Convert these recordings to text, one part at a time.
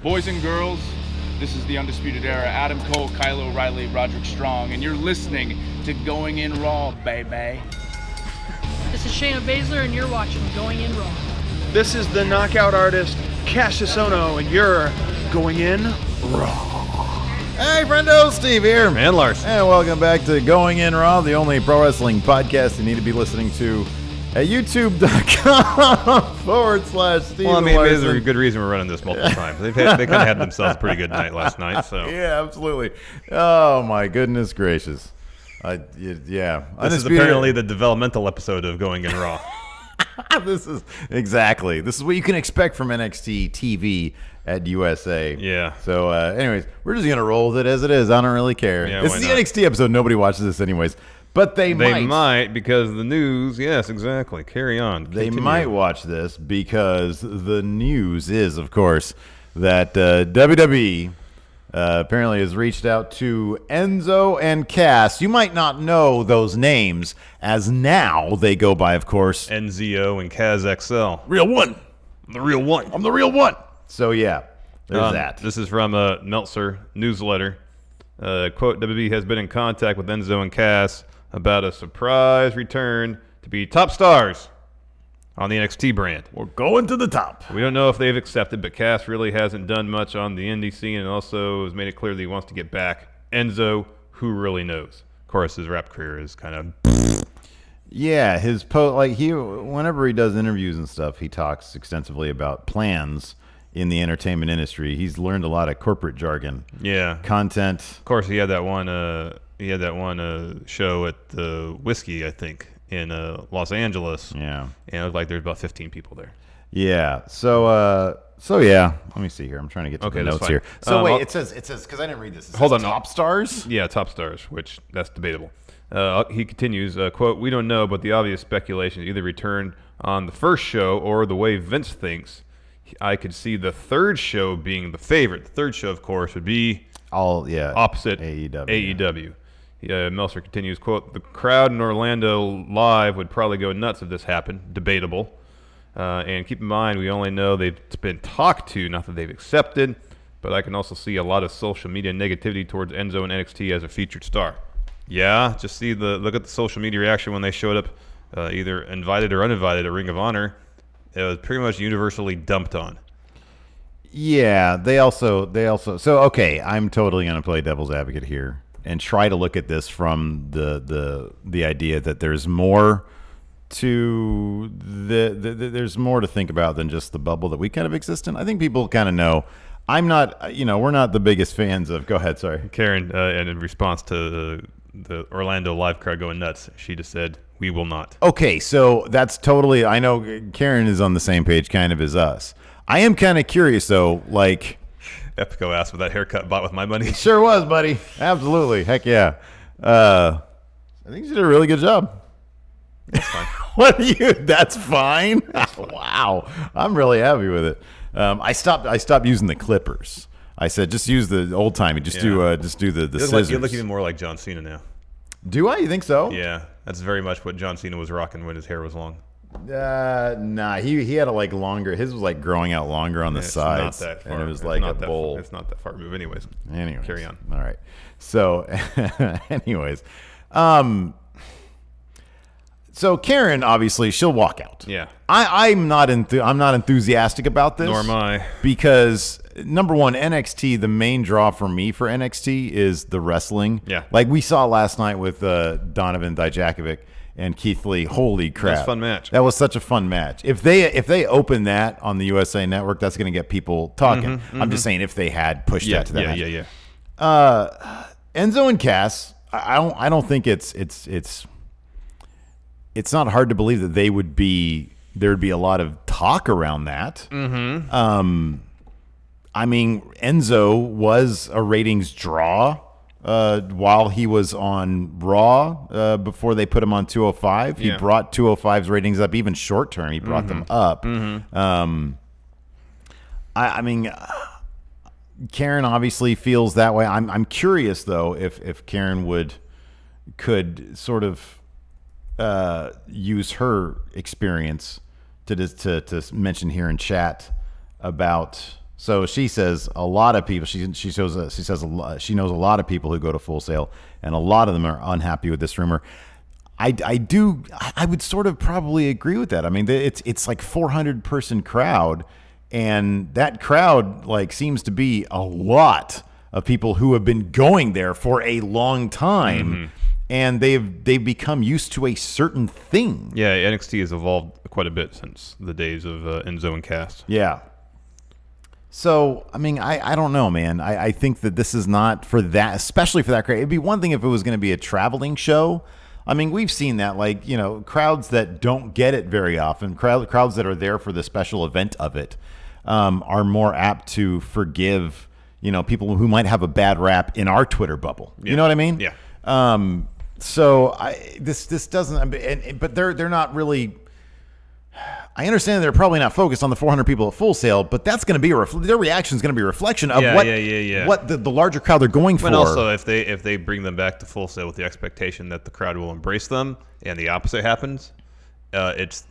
Boys and girls, this is the Undisputed Era. Adam Cole, Kyle O'Reilly, Roderick Strong, and you're listening to Going In Raw, baby. This is Shayna Baszler, and you're watching Going In Raw. This is the knockout artist, Cassius Ohno, and you're Going In Raw. Hey, friendo, Steve here. And Larson. And welcome back to Going In Raw, the only pro wrestling podcast you need to be listening to at youtube.com/Steve. Well, I mean, there's a good reason we're running this multiple times. They kind of had themselves a pretty good night last night. So yeah, absolutely. Oh my goodness gracious. Yeah. This is apparently the developmental episode of Going In Raw. This is what you can expect from NXT TV at USA. Yeah. So, anyways, we're just gonna roll with it as it is. I don't really care. Yeah, this is the NXT episode. Nobody watches this anyways. But they might because the news. Yes, exactly. Carry on. They might watch this because the news is, of course, that WWE apparently has reached out to Enzo and Cass. You might not know those names, as now they go by, of course, Enzo and Kaz XL. Real one. I'm the real one. I'm the real one. So yeah, there's that. This is from a Meltzer newsletter. Quote: WWE has been in contact with Enzo and Cass about a surprise return to be top stars on the NXT brand. We're going to the top. We don't know if they've accepted, but Cass really hasn't done much on the indie scene and also has made it clear that he wants to get back. Enzo, who really knows? Of course, his rap career is kind of... Yeah, whenever he does interviews and stuff, he talks extensively about plans in the entertainment industry. He's learned a lot of corporate jargon. Yeah. Content. Of course, he had that one show at the Whiskey, I think, in Los Angeles. Yeah. And it looked like there's about 15 people there. Yeah. So yeah. Let me see here. I'm trying to get to the notes here. So wait, it says because I didn't read this. Hold on. Top stars? Yeah, top stars, which that's debatable. He continues, quote, "We don't know, but the obvious speculation is either return on the first show or the way Vince thinks. I could see the third show being the favorite. The third show, of course, would be opposite AEW. Meltzer continues, quote, "The crowd in Orlando live would probably go nuts if this happened. Debatable. And keep in mind, we only know they've been talked to, not that they've accepted. But I can also see a lot of social media negativity towards Enzo and NXT as a featured star." Yeah, just look at the social media reaction when they showed up, either invited or uninvited at Ring of Honor. It was pretty much universally dumped on. Yeah, they also so okay, I'm totally going to play devil's advocate here and try to look at this from the idea that there's more to there's more to think about than just the bubble that we kind of exist in. I think people kind of know. I'm not, we're not the biggest fans of. Go ahead, sorry, Karen. And in response to the Orlando live crowd going nuts, she just said, "We will not." Okay, so that's totally. I know Karen is on the same page, kind of as us. I am kind of curious though, like. Epico asked for that haircut bought with my money. It sure was, buddy. Absolutely. Heck yeah. I think you did a really good job. That's fine. What are you? That's fine. Wow. I'm really happy with it. I stopped using the clippers. I said just use the old timey. Just do the scissors. You look even more like John Cena now. Do I? You think so? Yeah, that's very much what John Cena was rocking when his hair was long. Nah, he had a longer. His was growing out longer on the sides. Not that far. And it was like a bowl. It's not that far to move, anyways. Carry on. All right. So, anyways, so Karen obviously she'll walk out. Yeah. I'm not enthusiastic about this. Nor am I. Because number one, NXT, the main draw for me for NXT is the wrestling. Yeah. Like we saw last night with Donovan Dijakovic and Keith Lee. Holy crap. That was a fun match. That was such a fun match. If they open that on the USA Network, that's going to get people talking. I'm just saying if they had pushed that to that match. Yeah. Enzo and Cass, I don't think it's not hard to believe that there would be a lot of talk around that. I mean, Enzo was a ratings draw while he was on Raw before they put him on 205. He brought 205's ratings up, even short term. He brought them up. I mean, Karen obviously feels that way. I'm curious though if Karen could sort of use her experience to mention here in chat about So she says a lot of people. She says she knows a lot of people who go to Full Sail, and a lot of them are unhappy with this rumor. I would sort of probably agree with that. I mean, it's like 400 person crowd, and that crowd like seems to be a lot of people who have been going there for a long time, and they've become used to a certain thing. Yeah, NXT has evolved quite a bit since the days of Enzo and Cass. Yeah. So, I mean, I don't know, man. I think that this is not for that, especially for that crowd. It'd be one thing if it was going to be a traveling show. I mean, we've seen that, like, you know, crowds that don't get it very often, crowds that are there for the special event of it, are more apt to forgive, you know, people who might have a bad rap in our Twitter bubble. Yeah. You know what I mean? Yeah. So this doesn't, but they're not really. I understand they're probably not focused on the 400 people at Full Sail, but that's going to be their reaction is going to be a reflection of what the larger crowd they're going for. And also, if they bring them back to Full Sail with the expectation that the crowd will embrace them, and the opposite happens, it's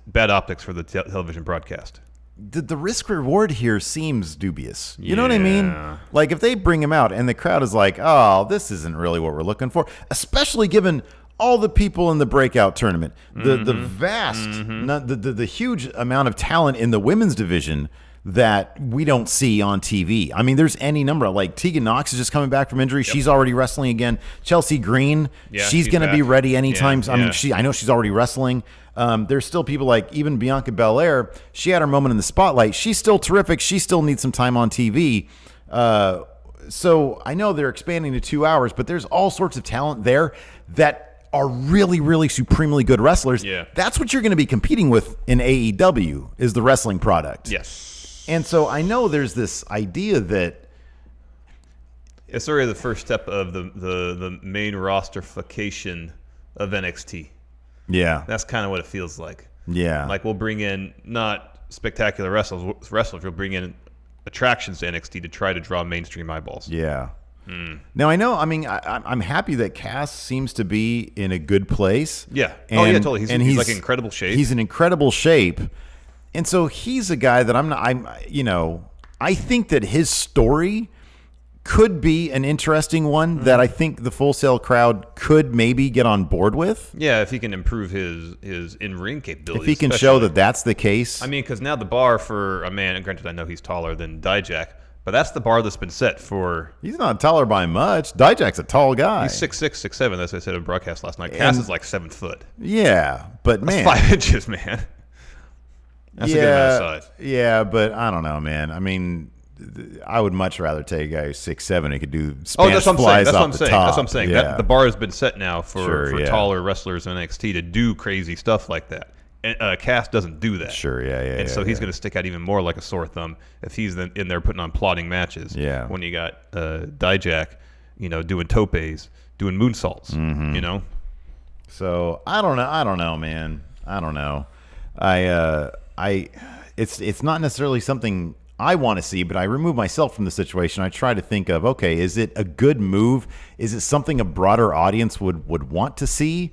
bad optics for the television broadcast. The risk reward here seems dubious. You know what I mean? Like if they bring him out and the crowd is like, "Oh, this isn't really what we're looking for," especially given all the people in the breakout tournament, the vast, the huge amount of talent in the women's division that we don't see on TV. I mean, there's any number. Like Tegan Knox is just coming back from injury. Yep. She's already wrestling again. Chelsea Green, she's going to be ready anytime. I mean, I know she's already wrestling. There's still people like even Bianca Belair. She had her moment in the spotlight. She's still terrific. She still needs some time on TV. So I know they're expanding to 2 hours, but there's all sorts of talent there that are really, really supremely good wrestlers. Yeah. That's what you're going to be competing with in AEW is the wrestling product. Yes. And so I know there's this idea that it's sort of the first step of the main roster-fication of NXT. Yeah. That's kind of what it feels like. Yeah. Like we'll bring in not spectacular wrestlers, we'll bring in attractions to NXT to try to draw mainstream eyeballs. Yeah. Now, I know, I mean, I'm happy that Cass seems to be in a good place. Yeah. And, totally. He's like in incredible shape. He's in incredible shape. And so he's a guy that I think that his story could be an interesting one that I think the Full Sail crowd could maybe get on board with. Yeah, if he can improve his in-ring capabilities. If he can show that that's the case. I mean, because now the bar for a man, and granted I know he's taller than Dijak, but that's the bar that's been set for... He's not taller by much. Dijak's a tall guy. He's 6'6", 6'7", as I said in broadcast last night. Cass is like 7 foot. Yeah, but that's man... 5 inches, man. That's a good amount of size. Yeah, but I don't know, man. I mean, I would much rather take a guy who's 6'7" who could do Spanish flies off the top. That's what I'm saying. Yeah. The bar has been set now for yeah. taller wrestlers in NXT to do crazy stuff like that. And Cass doesn't do that. Sure, yeah. And so he's going to stick out even more like a sore thumb if he's in there putting on plotting matches. Yeah. When you got Dijak, doing topes, doing moonsaults, So I don't know, man. I don't know. It's not necessarily something I want to see, but I remove myself from the situation. I try to think of, okay, is it a good move? Is it something a broader audience would want to see?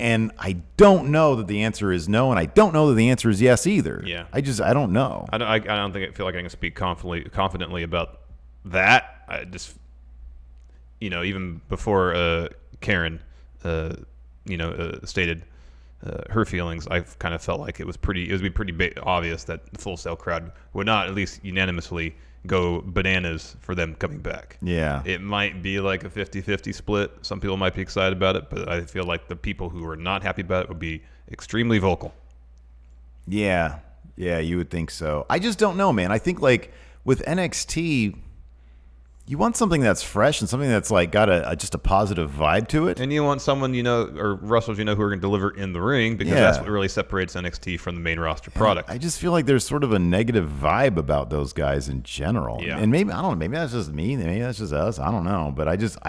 And I don't know that the answer is no, and I don't know that the answer is yes either. Yeah. I don't know. I don't feel like I can speak confidently about that. I just, even before Karen, stated her feelings, I've kind of felt like it would be pretty obvious that the Full Sail crowd would not at least unanimously go bananas for them coming back. Yeah. It might be like a 50-50 split. Some people might be excited about it, but I feel like the people who are not happy about it would be extremely vocal. Yeah. Yeah, you would think so. I just don't know, man. I think like with NXT, you want something that's fresh and something that's like got just a positive vibe to it. And you want someone, or wrestlers, who are going to deliver in the ring, because that's what really separates NXT from the main roster product. I just feel like there's sort of a negative vibe about those guys in general. Yeah. And maybe, I don't know, maybe that's just me, maybe that's just us. I don't know. But I just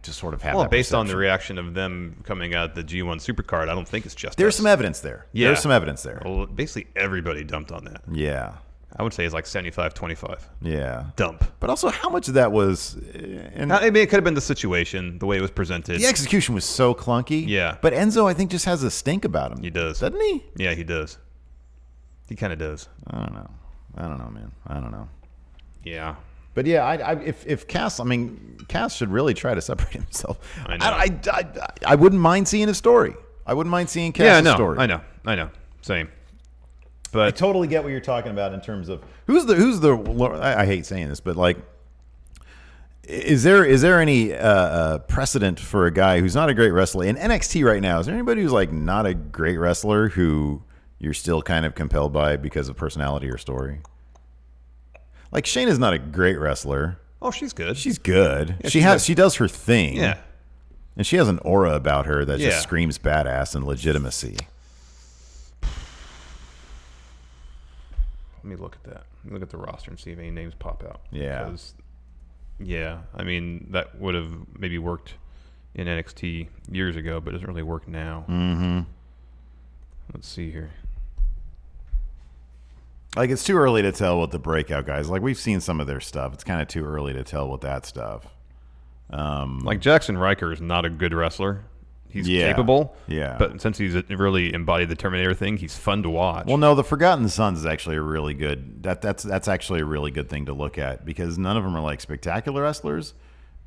sort of have that based on the perception. reaction of them coming out the G1 Supercard, I don't think it's just There's us. some evidence there. Yeah. There's some evidence there. Well, basically everybody dumped on that. Yeah. I would say it's like 75-25. Yeah. Dump. But also, how much of that was... And it could have been the situation, the way it was presented. the execution was so clunky. Yeah. But Enzo, I think, just has a stink about him. He does. Doesn't he? Yeah, he does. He kind of does. I don't know, man. I don't know. Yeah. But yeah, if Cass, I mean, Cass should really try to separate himself. I know. I wouldn't mind seeing a story. I wouldn't mind seeing Cass's story. I know. Same. But I totally get what you're talking about in terms of who's the. I hate saying this, but like, is there any precedent for a guy who's not a great wrestler in NXT right now? Is there anybody who's like not a great wrestler who you're still kind of compelled by because of personality or story? Like Shayna's not a great wrestler. Oh, she's good. She's good. Yeah, she does her thing. Yeah. And she has an aura about her that just screams badass and legitimacy. Let me look at that. Let me look at the roster and see if any names pop out. Yeah. Because, I mean, that would have maybe worked in NXT years ago, but it doesn't really work now. Mm-hmm. Let's see here. Like, it's too early to tell what the breakout guys, like, we've seen some of their stuff. It's kind of too early to tell what that stuff. Like, Jackson Riker is not a good wrestler. He's capable. Yeah. But since he's really embodied the Terminator thing, he's fun to watch. Well, no, the Forgotten Sons is actually a really good, that's actually a really good thing to look at because none of them are, like, spectacular wrestlers.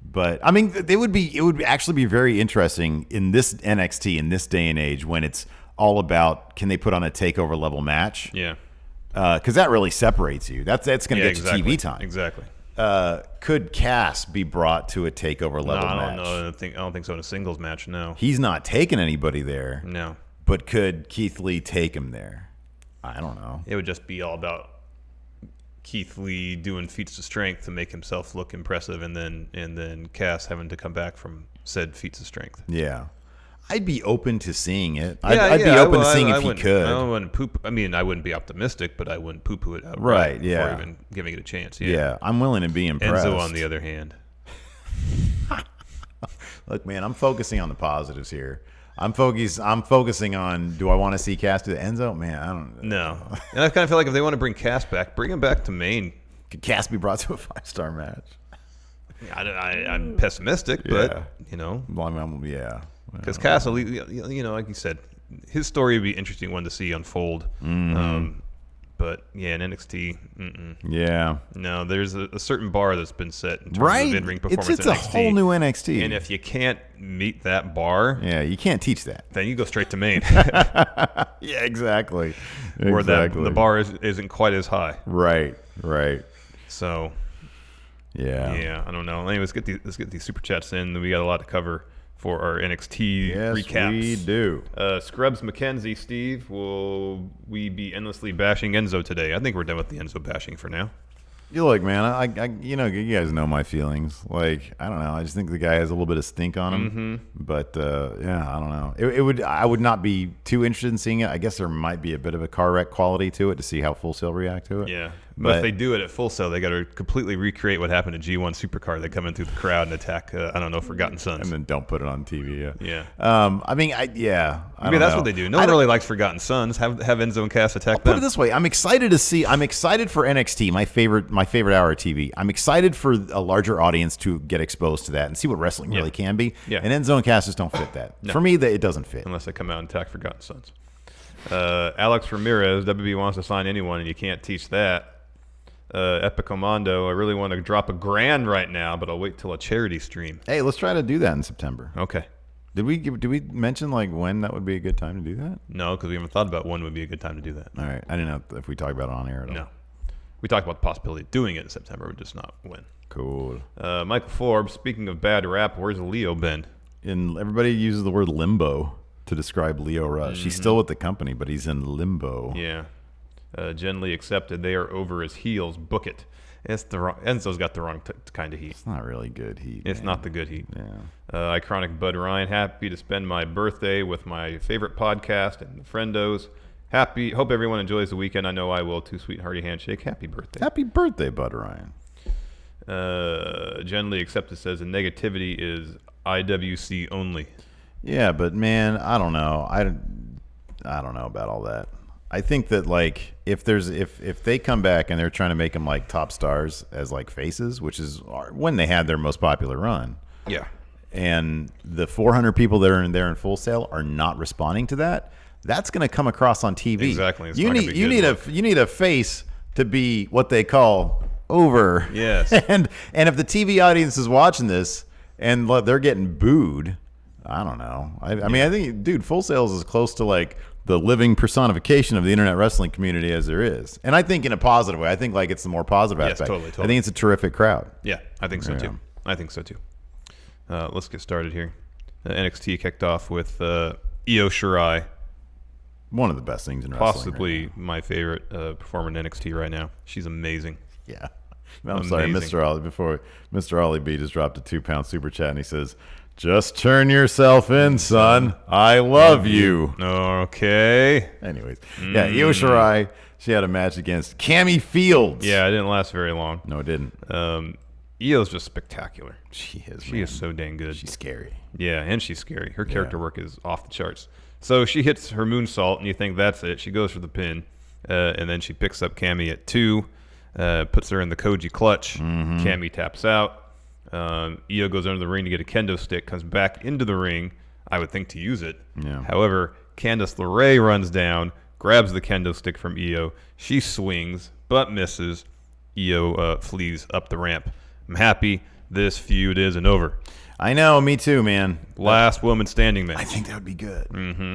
But, I mean, it would actually be very interesting in this NXT, in this day and age, when it's all about, can they put on a takeover level match? Yeah. Because that really separates you. That's going to get exactly. you TV time. Exactly. Could Cass be brought to a takeover level match? No, I don't think so in a singles match. No, he's not taking anybody there. No, but could Keith Lee take him there? I don't know. It would just be all about Keith Lee doing feats of strength to make himself look impressive, and then Cass having to come back from said feats of strength. Yeah. I'd be open to seeing it. I'd be open to seeing if he could. I wouldn't be optimistic, but I wouldn't poo-poo it out. Right, yeah. Before even giving it a chance. Yeah, I'm willing to be impressed. Enzo, on the other hand. Look, man, I'm focusing on the positives here. I'm focusing on, do I want to see Cass do the Enzo? Man, I don't know. No. And I kind of feel like if they want to bring Cass back, bring him back to Maine. Could Cass be brought to a 5-star match? I'm pessimistic, but, you know. Yeah. Because Cass, like you said, his story would be an interesting one to see unfold. Mm-hmm. But, yeah, in NXT, yeah. No, there's a certain bar that's been set in terms of in-ring performance it's in NXT. It's a whole new NXT. And if you can't meet that bar... Yeah, you can't teach that. Then you go straight to Maine. Yeah, exactly. Where the bar isn't quite as high. Right. So... Yeah, I don't know. Anyway, let's get these super chats in. We got a lot to cover for our NXT recaps. We do. Scrubs McKenzie, Steve, will we be endlessly bashing Enzo today? I think we're done with the Enzo bashing for now. You look, man. I you guys know my feelings. Like, I don't know. I just think the guy has a little bit of stink on him. Mm-hmm. But I don't know. I would not be too interested in seeing it. I guess there might be a bit of a car wreck quality to it to see how Full Sail react to it. Yeah. But if they do it at Full Sail, they got to completely recreate what happened to G1 Supercar. They come in through the crowd and attack, Forgotten Sons. And then don't put it on TV. Yeah. I mean, that's know. What they do. No one really likes Forgotten Sons. Have Enzo and Cass attack them. Put it this way. I'm excited for NXT, my favorite hour of TV. I'm excited for a larger audience to get exposed to that and see what wrestling really can be. Yeah. And Enzo and Cass just don't fit that. No. For me, it doesn't fit. Unless they come out and attack Forgotten Sons. Alex Ramirez, WWE wants to sign anyone, and you can't teach that. Epicomondo, I really want to drop $1,000 right now, but I'll wait till a charity stream. Hey, let's try to do that in September. Okay. Did we mention like when that would be a good time to do that? No, because we haven't thought about when would be a good time to do that. All right. I didn't know if we talked about it on air at all. No. We talked about the possibility of doing it in September, but just not when. Cool. Michael Forbes, speaking of bad rap, where's Leo been? And everybody uses the word limbo to describe Leo Rush. He's still with the company, but he's in limbo. Yeah. Jen Lee accepted. They are over his heels. Book it. Enzo's got the wrong kind of heat. It's not really good heat. It's not the good heat. Yeah. Iconic Bud Ryan, happy to spend my birthday with my favorite podcast and the friendos. Hope everyone enjoys the weekend. I know I will too. Sweet hearty handshake. Happy birthday. Happy birthday, Bud Ryan. Jen Lee accepted says the negativity is IWC only. Yeah, but man, I don't know. I don't know about all that. I think that like if they come back and they're trying to make them like top stars as like faces, which is when they had their most popular run. Yeah. And the 400 people that are in there in Full Sail are not responding to that. That's going to come across on TV. Exactly. You need a face to be what they call over. Yes. and if the TV audience is watching this and they're getting booed, I don't know. I mean, I think, dude, Full Sail is as close to like the living personification of the internet wrestling community as there is. And I think in a positive way. I think like it's the more positive aspect. Totally. I think it's a terrific crowd. Yeah, I think so too. Let's get started here. NXT kicked off with Io Shirai. One of the best things in wrestling. Possibly my favorite performer in NXT right now. She's amazing. Yeah. I'm sorry, Mr. Ollie. Before Mr. Ollie B just dropped a 2-pound super chat, and he says, "Just turn yourself in, son. I love you." Okay. Anyways, yeah, Io Shirai. She had a match against Cammy Fields. Yeah, it didn't last very long. No, it didn't. Io's just spectacular. She is. She is so dang good. She's scary. Yeah, and she's scary. Her character work is off the charts. So she hits her moonsault, and you think that's it. She goes for the pin, and then she picks up Cammy at 2, puts her in the Koji clutch. Cammy taps out. Io goes under the ring to get a kendo stick, comes back into the ring, I would think, to use it. Yeah. However, Candice LeRae runs down, grabs the kendo stick from Io. She swings, but misses. Io flees up the ramp. I'm happy this feud isn't over. I know, me too, man. Last woman standing match. I think that would be good.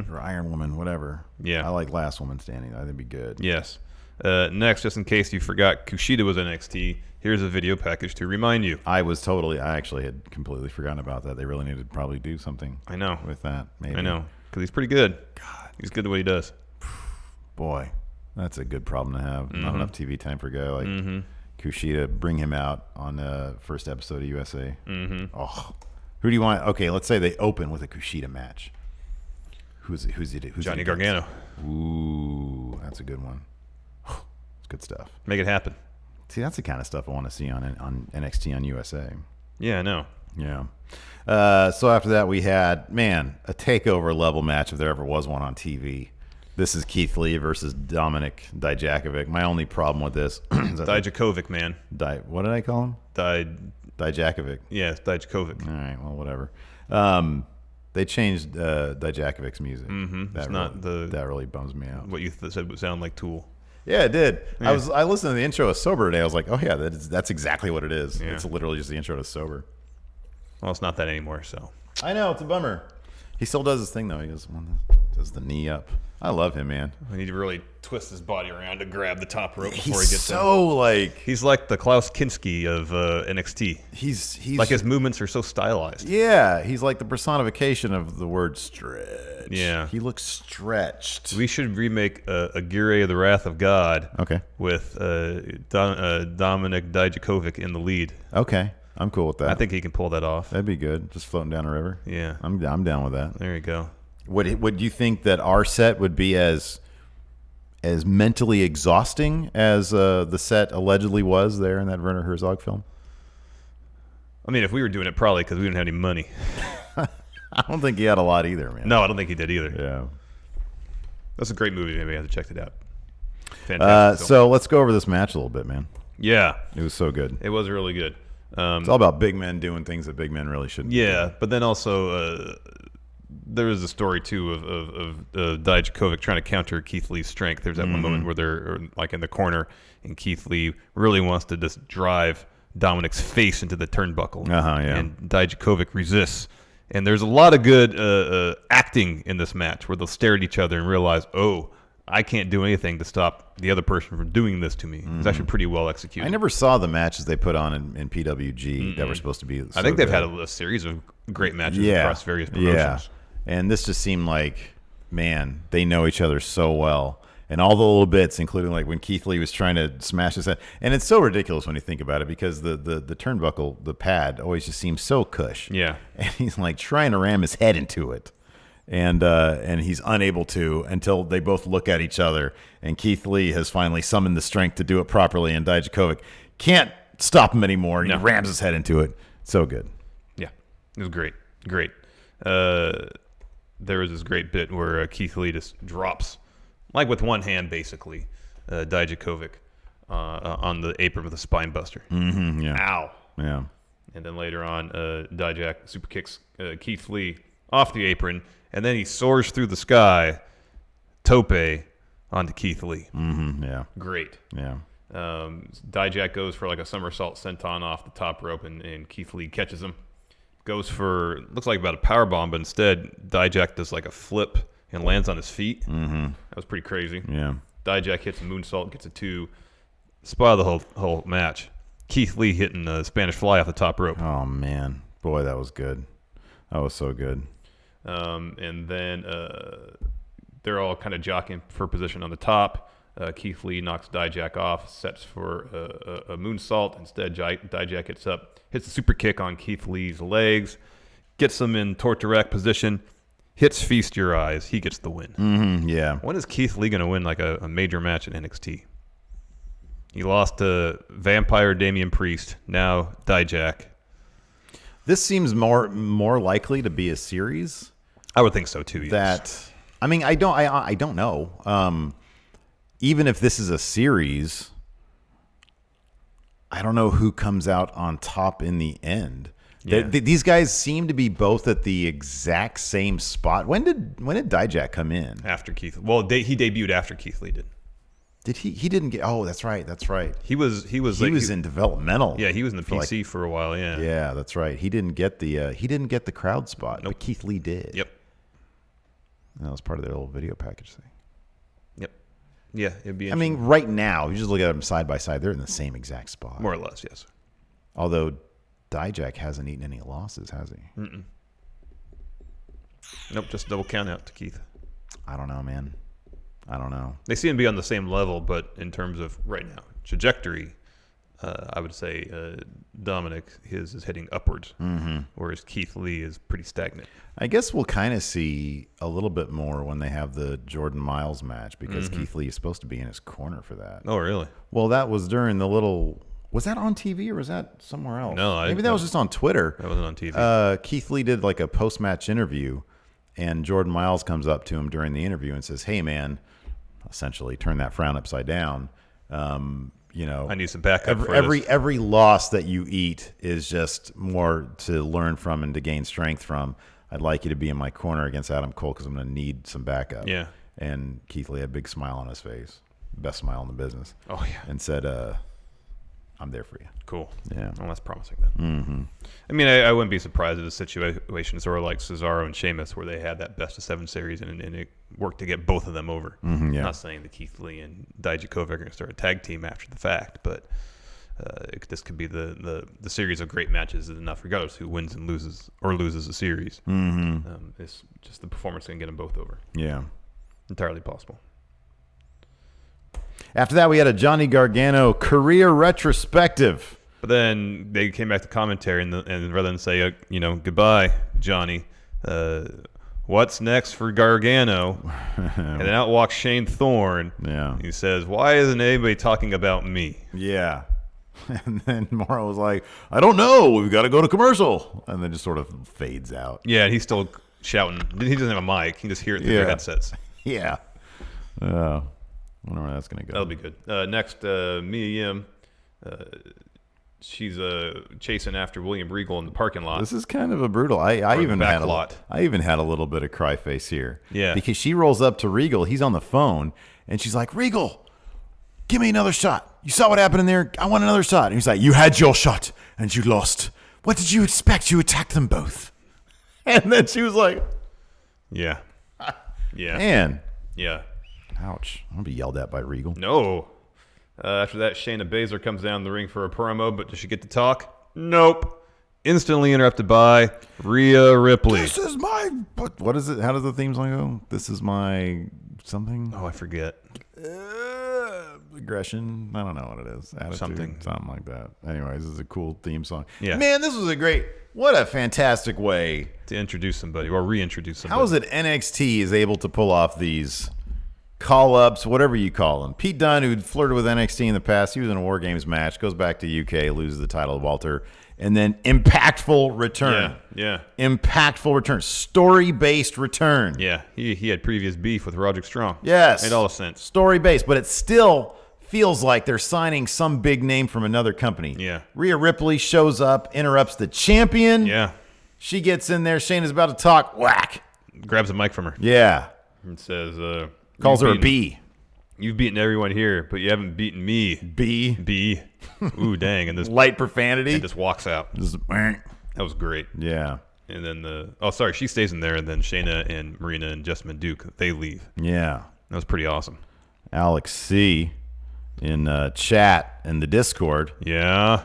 Or Iron Woman, whatever. Yeah. I like last woman standing. I think it'd be good. Yes. Next, just in case you forgot, Kushida was NXT. Here's a video package to remind you. I actually had completely forgotten about that. They really need to probably do something. I know. With that, maybe. I know, because he's pretty good. God. He's good at what he does. Boy, that's a good problem to have. Not enough TV time for a guy like Kushida. Bring him out on the first episode of USA. Oh, who do you want? Okay, let's say they open with a Kushida match. Who's Johnny Gargano. Ooh, that's a good one. It's good stuff. Make it happen. See, that's the kind of stuff I want to see on NXT on USA. Yeah, I know. Yeah. So after that, we had, a takeover level match if there ever was one on TV. This is Keith Lee versus Dominic Dijakovic. My only problem with this is Dijakovic, man. What did I call him? Dijakovic. Yeah, Dijakovic. All right, well, whatever. They changed Dijakovic's music. That really bums me out. What you said would sound like Tool. Yeah, it did. Yeah. I listened to the intro of Sober today. I was like, oh yeah, that's exactly what it is. Yeah. It's literally just the intro to Sober. Well, it's not that anymore, so. I know, it's a bummer. He still does his thing though. He does the knee up. I love him, man. We need to really twist his body around to grab the top rope before he gets He's like the Klaus Kinski of NXT. He's like his movements are so stylized. Yeah, he's like the personification of the word stretch. Yeah, he looks stretched. We should remake Aguirre of the Wrath of God. Okay. With Dominic Dijakovic in the lead. Okay, I'm cool with that. I think he can pull that off. That'd be good. Just floating down a river. Yeah, I'm down with that. There you go. Would you think that our set would be as mentally exhausting as the set allegedly was there in that Werner Herzog film? I mean, if we were doing it, probably because we didn't have any money. I don't think he had a lot either, man. No, I don't think he did either. Yeah. That's a great movie. Maybe I have to check it out. Fantastic. So let's go over this match a little bit, man. Yeah. It was so good. It was really good. It's all about big men doing things that big men really shouldn't do. But then also there was a story, too, of Dijakovic trying to counter Keith Lee's strength. There's that one moment where they're like in the corner, and Keith Lee really wants to just drive Dominic's face into the turnbuckle. And Dijakovic resists. And there's a lot of good acting in this match where they'll stare at each other and realize, oh, I can't do anything to stop the other person from doing this to me. It's actually pretty well executed. I never saw the matches they put on in PWG that were supposed to be so I think they've good. had a series of great matches across various promotions. Yeah. And this just seemed like, man, they know each other so well. And all the little bits, including like when Keith Lee was trying to smash his head. And it's so ridiculous when you think about it because the turnbuckle, the pad, always just seems so cush. Yeah. And he's like trying to ram his head into it. And he's unable to until they both look at each other. And Keith Lee has finally summoned the strength to do it properly. And Dijakovic can't stop him anymore. And he rams his head into it. So good. Yeah. It was great. Great. There was this great bit where Keith Lee just drops, like with one hand, basically, Dijakovic on the apron with a spine buster. Yeah. Ow. Yeah. And then later on, Dijak super kicks Keith Lee off the apron, and then he soars through the sky, tope onto Keith Lee. Yeah. Great. Yeah. Dijak goes for like a somersault senton off the top rope, and Keith Lee catches him. Goes for, looks like about a power bomb, but instead Dijak does like a flip and lands on his feet. Mm-hmm. That was pretty crazy. Yeah. Dijak hits a moonsault, gets a 2. Spot of the whole match. Keith Lee hitting a Spanish fly off the top rope. Oh, man. Boy, that was good. That was so good. And then they're all kind of jockeying for position on the top. Keith Lee knocks Dijak off, sets for a moonsault. Instead, Dijak gets up, hits a super kick on Keith Lee's legs, gets him in torture rack position, hits Feast Your Eyes. He gets the win. Mm-hmm, yeah. When is Keith Lee going to win like a major match in NXT? He lost to Vampire Damian Priest, now Dijak. This seems more likely to be a series. I would think so too. Yes. I mean, I don't know. Even if this is a series, I don't know who comes out on top in the end. Yeah. These guys seem to be both at the exact same spot. When did Dijak come in? After Keith. Well, he debuted after Keith Lee did. Did he? He didn't get. Oh, that's right. He was in developmental. Yeah, he was in the PC for a while. Yeah. Yeah, that's right. He didn't get the crowd spot. Nope. But Keith Lee did. Yep. And that was part of their little video package thing. Yep. Yeah, it'd be. I mean, right now, you just look at them side by side. They're in the same exact spot, more or less. Yes. Although Dijak hasn't eaten any losses, has he? Mm-mm. Nope. Just double count out to Keith. I don't know, man. I don't know. They seem to be on the same level, but in terms of right now trajectory, I would say Dominic his is heading upwards, whereas Keith Lee is pretty stagnant. I guess we'll kind of see a little bit more when they have the Jordan Miles match because Keith Lee is supposed to be in his corner for that. Oh, really? Well, that was during the little. Was that on TV or was that somewhere else? No, maybe that was just on Twitter. That wasn't on TV. Keith Lee did like a post-match interview, and Jordan Miles comes up to him during the interview and says, "Hey, man." Essentially turn that frown upside down. I need some backup for every loss that you eat is just more to learn from and to gain strength from. I'd like you to be in my corner against Adam Cole because I'm going to need some backup. Yeah. And Keith Lee had a big smile on his face, best smile in the business. Oh yeah. And said, "I'm there for you." Cool. Yeah. Well, that's promising then. Mm-hmm. I mean, I wouldn't be surprised if the situation sort of like Cesaro and Sheamus where they had that best-of-7 series and it worked to get both of them over. Yeah. I'm not saying that Keith Lee and Dijakovic are going to start a tag team after the fact, but this could be the series of great matches is enough, regardless who wins and loses the series. It's just the performance going to get them both over. Yeah. Entirely possible. After that, we had a Johnny Gargano career retrospective. But then they came back to commentary, and rather than say, goodbye, Johnny, what's next for Gargano? And then out walks Shane Thorne. Yeah. He says, why isn't anybody talking about me? Yeah. And then Morrow was like, I don't know. We've got to go to commercial. And then just sort of fades out. Yeah, and he's still shouting. He doesn't have a mic. He can just hear it through their headsets. Yeah. I wonder where that's going to go. That'll be good. Next, Mia Yim. She's chasing after William Regal in the parking lot. This is kind of a brutal. I even had a little bit of cry face here. Yeah. Because she rolls up to Regal. He's on the phone, and she's like, Regal, give me another shot. You saw what happened in there. I want another shot. And he's like, you had your shot, and you lost. What did you expect? You attacked them both. And then she was like, yeah. Yeah. Man. Yeah. Ouch. I'm going to be yelled at by Regal. No. After that, Shayna Baszler comes down the ring for a promo, but does she get to talk? Nope. Instantly interrupted by Rhea Ripley. This is my... What is it? How does the theme song go? This is my something? Oh, I forget. Aggression? I don't know what it is. Attitude? Something like that. Anyways, this is a cool theme song. Yeah. Man, this was a great... What a fantastic way... to introduce somebody or reintroduce somebody. How is it NXT is able to pull off these... call-ups, whatever you call them. Pete Dunne, who'd flirted with NXT in the past, he was in a War Games match, goes back to UK, loses the title to Walter, and then impactful return. Yeah. Impactful return. Story-based return. Yeah, he had previous beef with Roderick Strong. Yes. Made all the sense. Story-based, but it still feels like they're signing some big name from another company. Yeah. Rhea Ripley shows up, interrupts the champion. Yeah. She gets in there. Shayna's about to talk. Whack. Grabs a mic from her. Yeah. And says... Calls her a B. You've beaten everyone here, but you haven't beaten me. B. Ooh, dang. And this Light profanity. and just walks out. That was great. Yeah. And then she stays in there, and then Shayna and Marina and Jessamine Duke, they leave. Yeah. That was pretty awesome. Alex C. in chat in the Discord Yeah.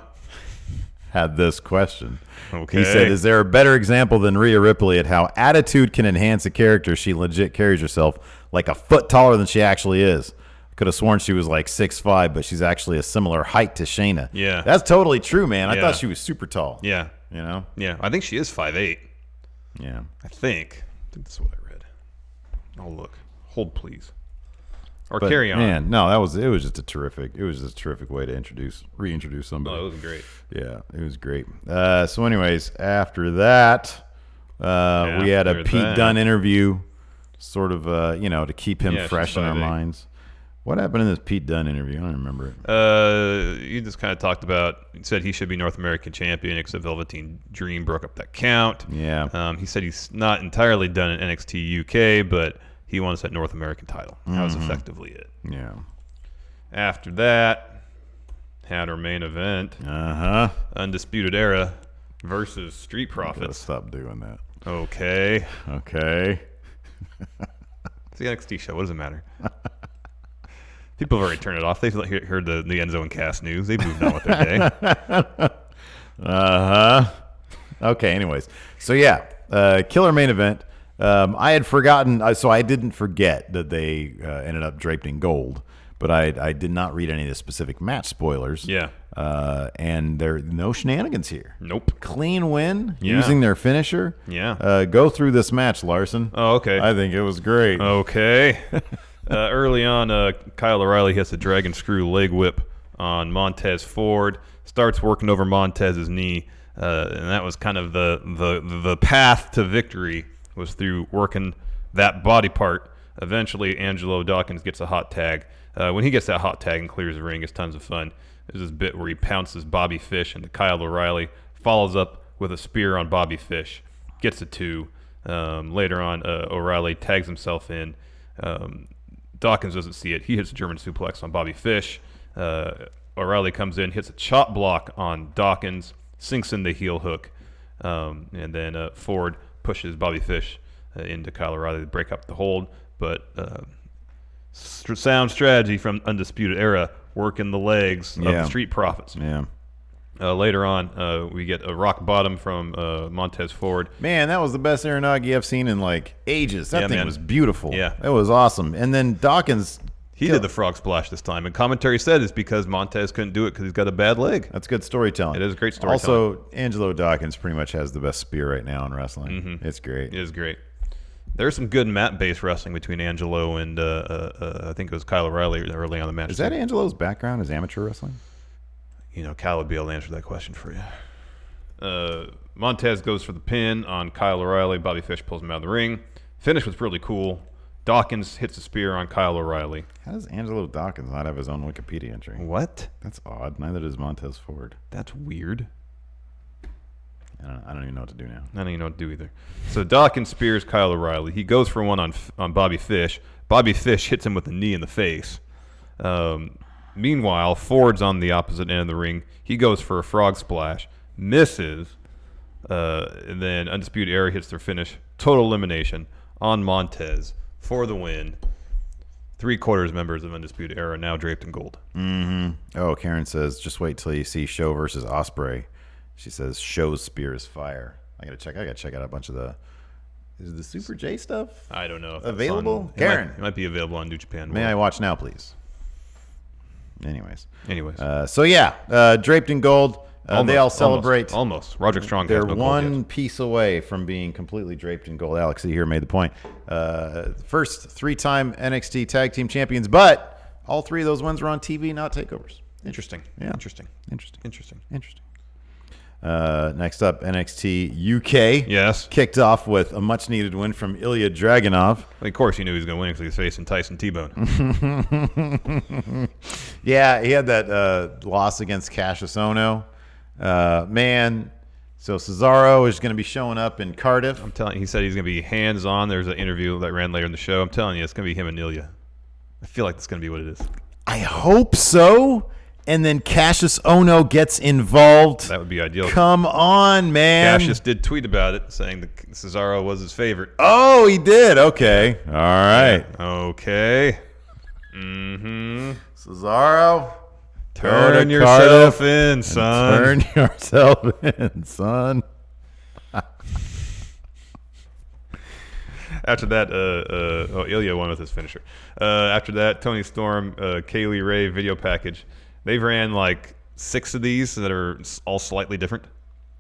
had this question. Okay. He said, is there a better example than Rhea Ripley at how attitude can enhance a character? She legit carries herself like a foot taller than she actually is. Could have sworn she was like 6'5", but she's actually a similar height to Shayna. Yeah. That's totally true, man. I Yeah. thought she was super tall. Yeah. You know? Yeah. I think she is 5'8". Yeah. I think that's what I read. Oh, look. Hold, please. Or But, carry on. Man, no, it was just a terrific way to reintroduce somebody. Oh, it was great. Yeah, it was great. So anyways, after that, we had a After Pete that. Dunne interview, sort of, to keep him Yeah, fresh she's in our 5'8". minds. What happened in this Pete Dunne interview? I don't remember it. You just kind of talked about, he said he should be North American champion, except Velveteen Dream broke up that count. Yeah. He said he's not entirely done in NXT UK, but he wants that North American title. That was effectively it. Yeah. After that, had our main event. Uh-huh. Undisputed Era versus Street Gotta Profits. stop doing that. Okay. Okay. It's the NXT show. What does it matter? People have already turned it off. They've heard the Enzo and Cass news. They've moved on with their day. Uh-huh. Okay, anyways. So, yeah, killer main event. I had forgotten, so I didn't forget that they ended up draped in gold, but I did not read any of the specific match spoilers. Yeah. And there are no shenanigans here. Nope. Clean win Yeah. using their finisher. Yeah. Go through this match, Larson. Oh, okay. I think it was great. Okay. Early on, Kyle O'Reilly hits a dragon screw leg whip on Montez Ford. Starts working over Montez's knee, and that was kind of the path to victory was through working that body part. Eventually, Angelo Dawkins gets a hot tag. When he gets that hot tag and clears the ring, it's tons of fun. There's this bit where he pounces Bobby Fish into Kyle O'Reilly, follows up with a spear on Bobby Fish, gets a 2. Later on, O'Reilly tags himself in. Dawkins doesn't see it. He hits a German suplex on Bobby Fish. O'Reilly comes in, hits a chop block on Dawkins, sinks in the heel hook, and then Ford pushes Bobby Fish into Kyle O'Reilly to break up the hold. But sound strategy from Undisputed Era, working the legs of the Street Profits. Yeah. Later on, we get a rock bottom from Montez Ford. Man, that was the best Aranagi I've seen in like ages. That thing was beautiful. Yeah. It was awesome. And then Dawkins, He did the frog splash this time, and commentary said it's because Montez couldn't do it because he's got a bad leg. that's good storytelling. It is great storytelling. Also, Angelo Dawkins pretty much has the best spear right now in wrestling. Mm-hmm. It's great. It is great. There's some good mat-based wrestling between Angelo and I think it was Kyle O'Reilly early on the match. Is that Angelo's background, is amateur wrestling? Kyle would be able to answer that question for you. Montez goes for the pin on Kyle O'Reilly. Bobby Fish pulls him out of the ring. Finish was really cool. Dawkins hits a spear on Kyle O'Reilly. How does Angelo Dawkins not have his own Wikipedia entry? What? That's odd. Neither does Montez Ford. That's weird. I don't even know what to do now. I don't even know what to do either. So Dawkins spears Kyle O'Reilly. He goes for one on Bobby Fish. Bobby Fish hits him with a knee in the face. Meanwhile, Ford's on the opposite end of the ring. He goes for a frog splash, misses, and then Undisputed Era hits their finish. Total elimination on Montez for the win. 3/4 members of Undisputed Era now draped in gold. Mm-hmm. Oh, Karen says, just wait till you see Show versus Osprey. She says, Show's spear is fire. I gotta check out a bunch of is the Super J stuff I don't know if available? that's Karen, it might be available on New Japan. may I watch now, please? Anyways. Anyways. Draped in gold. They all celebrate. Almost. Roderick Strong They're has no gold one yet. piece away from being completely draped in gold. Alex here made the point. First 3-time NXT Tag Team Champions, but all 3 of those wins were on TV, not takeovers. Interesting. Yeah. Interesting. Next up, NXT UK. Yes. Kicked off with a much-needed win from Ilya Dragunov. Of course, he knew he was going to win because he was facing Tyson T-Bone. Yeah, he had that loss against Cassius Ohno. Man, so Cesaro is going to be showing up in Cardiff. I'm telling you, he said he's going to be hands-on. There's an interview that ran later in the show. I'm telling you, it's going to be him and Ilya. I feel like that's going to be what it is. I hope so. And then Cassius Ohno gets involved. That would be ideal. Come on, man. Cassius did tweet about it, saying that Cesaro was his favorite. Oh, he did. Okay. All right. Yeah. Okay. Mm-hmm. Cesaro, Turn yourself in, son. Turn yourself in, son. After that, Ilya won with his finisher. After that, Tony Storm, Caylee Ray video package. They've ran like 6 of these that are all slightly different.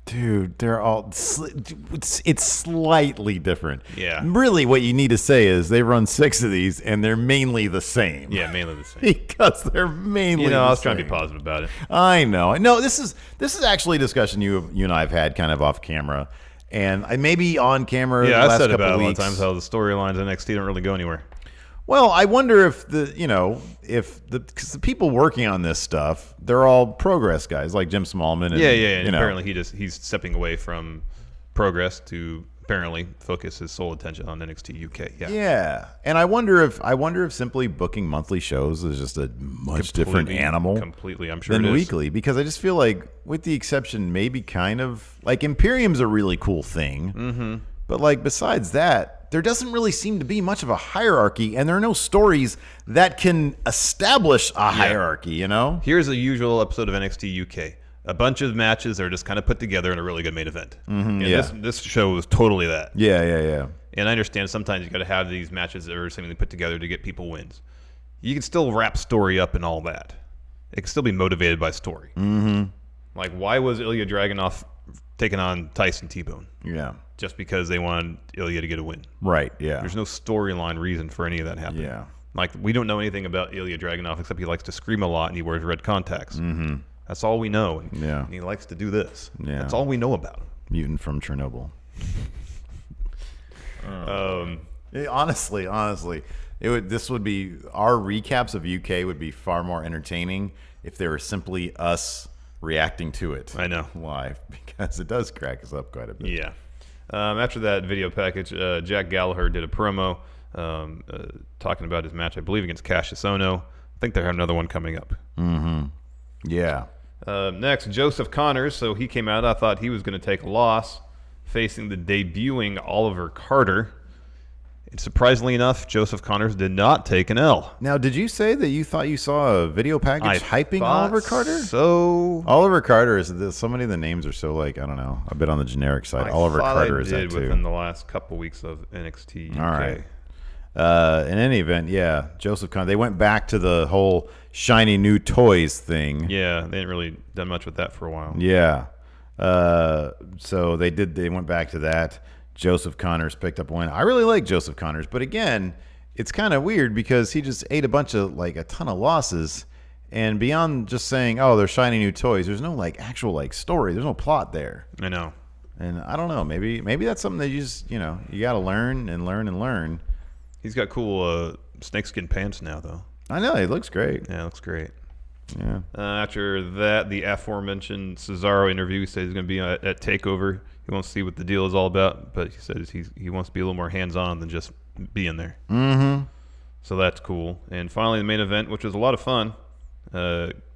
Dude, they're all it's slightly different. Yeah. Really, what you need to say is they run 6 of these and they're mainly the same. Yeah, mainly the same. Because they're mainly. I was trying to be positive about it. I know. No, this is actually a discussion you and I have had kind of off camera, and maybe on camera. Yeah, the I last said couple about it a lot of weeks. times how the storylines in NXT don't really go anywhere. Well, I wonder if because the people working on this stuff, they're all Progress guys like Jim Smallman. And, Yeah. And apparently he's stepping away from Progress to apparently focus his sole attention on NXT UK. Yeah. And I wonder if simply booking monthly shows is just a much different animal. Completely, I'm sure than it is. weekly, because I just feel like, with the exception, maybe kind of like Imperium's a really cool thing, Mm-hmm. but like besides that, there doesn't really seem to be much of a hierarchy, and there are no stories that can establish a hierarchy. You know, Here's a usual episode of NXT UK. A bunch of matches that are just kind of put together in a really good main event. Mm-hmm, And this show was totally that. Yeah. And I understand sometimes you got to have these matches that are seemingly put together to get people wins. You can still wrap story up and all that. It can still be motivated by story. Mm-hmm. Like, why was Ilya Dragunov taking on Tyson T-Bone? Yeah. Just because they wanted Ilya to get a win. Right. Yeah. There's no storyline reason for any of that happening. Yeah. Like, we don't know anything about Ilya Dragunov except he likes to scream a lot and he wears red contacts. Mm-hmm. That's all we know. And, Yeah. and he likes to do this. Yeah. That's all we know about him. Mutant from Chernobyl. Honestly, this would be, our recaps of UK would be far more entertaining if they were simply us reacting to it. I know. Live, because it does crack us up quite a bit. Yeah. After that video package, Jack Gallagher did a promo talking about his match, I believe, against Cassius Ohno. I think they have another one coming up. Mm-hmm. Yeah. Next, Joseph Connors. So he came out. I thought he was going to take a loss, facing the debuting Oliver Carter. And surprisingly enough, Joseph Connors did not take an L. Now, did you say that you thought you saw a video package hyping Oliver Carter? So Oliver Carter is so many of the names are so, like, I don't know, a bit on the generic side. Oliver Carter is that too. within the last couple weeks of NXT UK. All right. In any event, yeah, Joseph Connors. They went back to the whole shiny new toys thing. Yeah, they didn't really done much with that for a while. Yeah. So they went back to that. Joseph Connors picked up a win. I really like Joseph Connors, but again, it's kind of weird because he just ate a ton of losses, and beyond just saying, "Oh, they're shiny new toys," there's no actual story. There's no plot there. I know. And I don't know. Maybe that's something that you just you got to learn and learn and learn. He's got cool snakeskin pants now, though. I know, it looks great. Yeah, it looks great. Yeah. After that, the aforementioned Cesaro interview, he said he's going to be at TakeOver. He wants to see what the deal is all about, but he says he wants to be a little more hands-on than just being there. Mm-hmm. So that's cool. And finally, the main event, which was a lot of fun,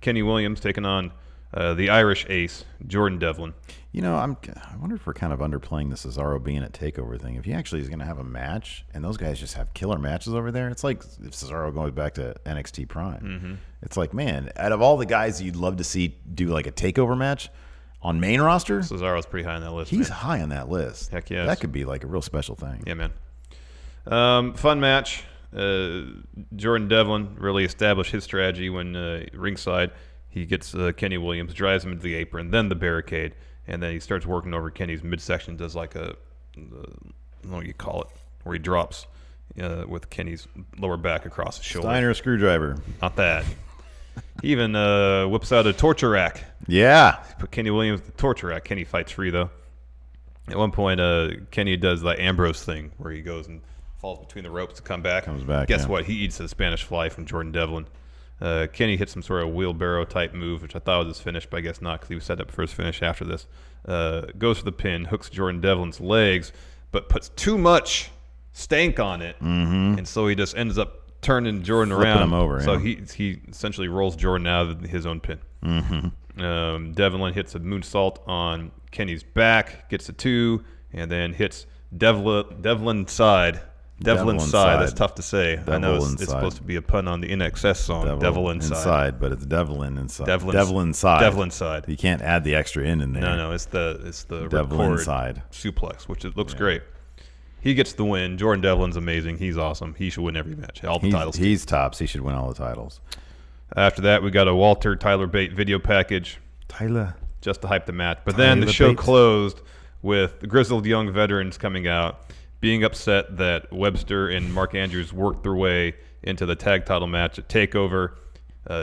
Kenny Williams taking on the Irish ace, Jordan Devlin. I wonder if we're kind of underplaying the Cesaro being at TakeOver thing. If he actually is going to have a match, and those guys just have killer matches over there, it's like if Cesaro goes back to NXT Prime. Mm-hmm. It's like, man, out of all the guys you'd love to see do like a TakeOver match on main roster, Cesaro's pretty high on that list. He's man. high on that list. Heck yes. That could be like a real special thing. Yeah, man. Fun match. Jordan Devlin really established his strategy when ringside. He gets Kenny Williams, drives him into the apron, then the barricade, and then he starts working over Kenny's midsection, does like I don't know what you call it, where he drops with Kenny's lower back across his shoulder. Steiner screwdriver. Not that. He even whips out a torture rack. Yeah. Put Kenny Williams in the torture rack. Kenny fights free, though. At one point, Kenny does the Ambrose thing where he goes and falls between the ropes to come back. Comes back, Guess yeah. what? He eats the Spanish fly from Jordan Devlin. Kenny hit some sort of wheelbarrow-type move, which I thought was his finish, but I guess not because he was set up for his finish after this. Goes for the pin, hooks Jordan Devlin's legs, but puts too much stank on it, and so he just ends up turning Jordan Flipping around. him over, So yeah. he essentially rolls Jordan out of his own pin. Devlin hits a moonsault on Kenny's back, gets a 2, and then hits Devlin's side. Devlin's side. That's tough to say. I know it's supposed to be a pun on the NXS song. Devlin inside, but it's Devlin inside. Devlin's side. Devlin's side. You can't add the extra in there. No, it's the Devlin record side suplex, which it looks great. He gets the win. Jordan Devlin's amazing. He's awesome. He should win every match. All the titles. He's tops. He should win all the titles. After that, we got a Walter Tyler Bate video package. Tyler. Just to hype the match. But then the show closed with the grizzled young veterans coming out, being upset that Webster and Mark Andrews worked their way into the tag title match at TakeOver.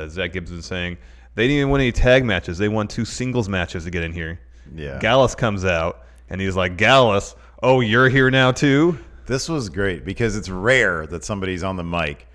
Zach Gibson saying, they didn't even win any tag matches. They won 2 singles matches to get in here. Yeah. Gallus comes out, and he's like, Gallus, oh, you're here now too? This was great because it's rare that somebody's on the mic.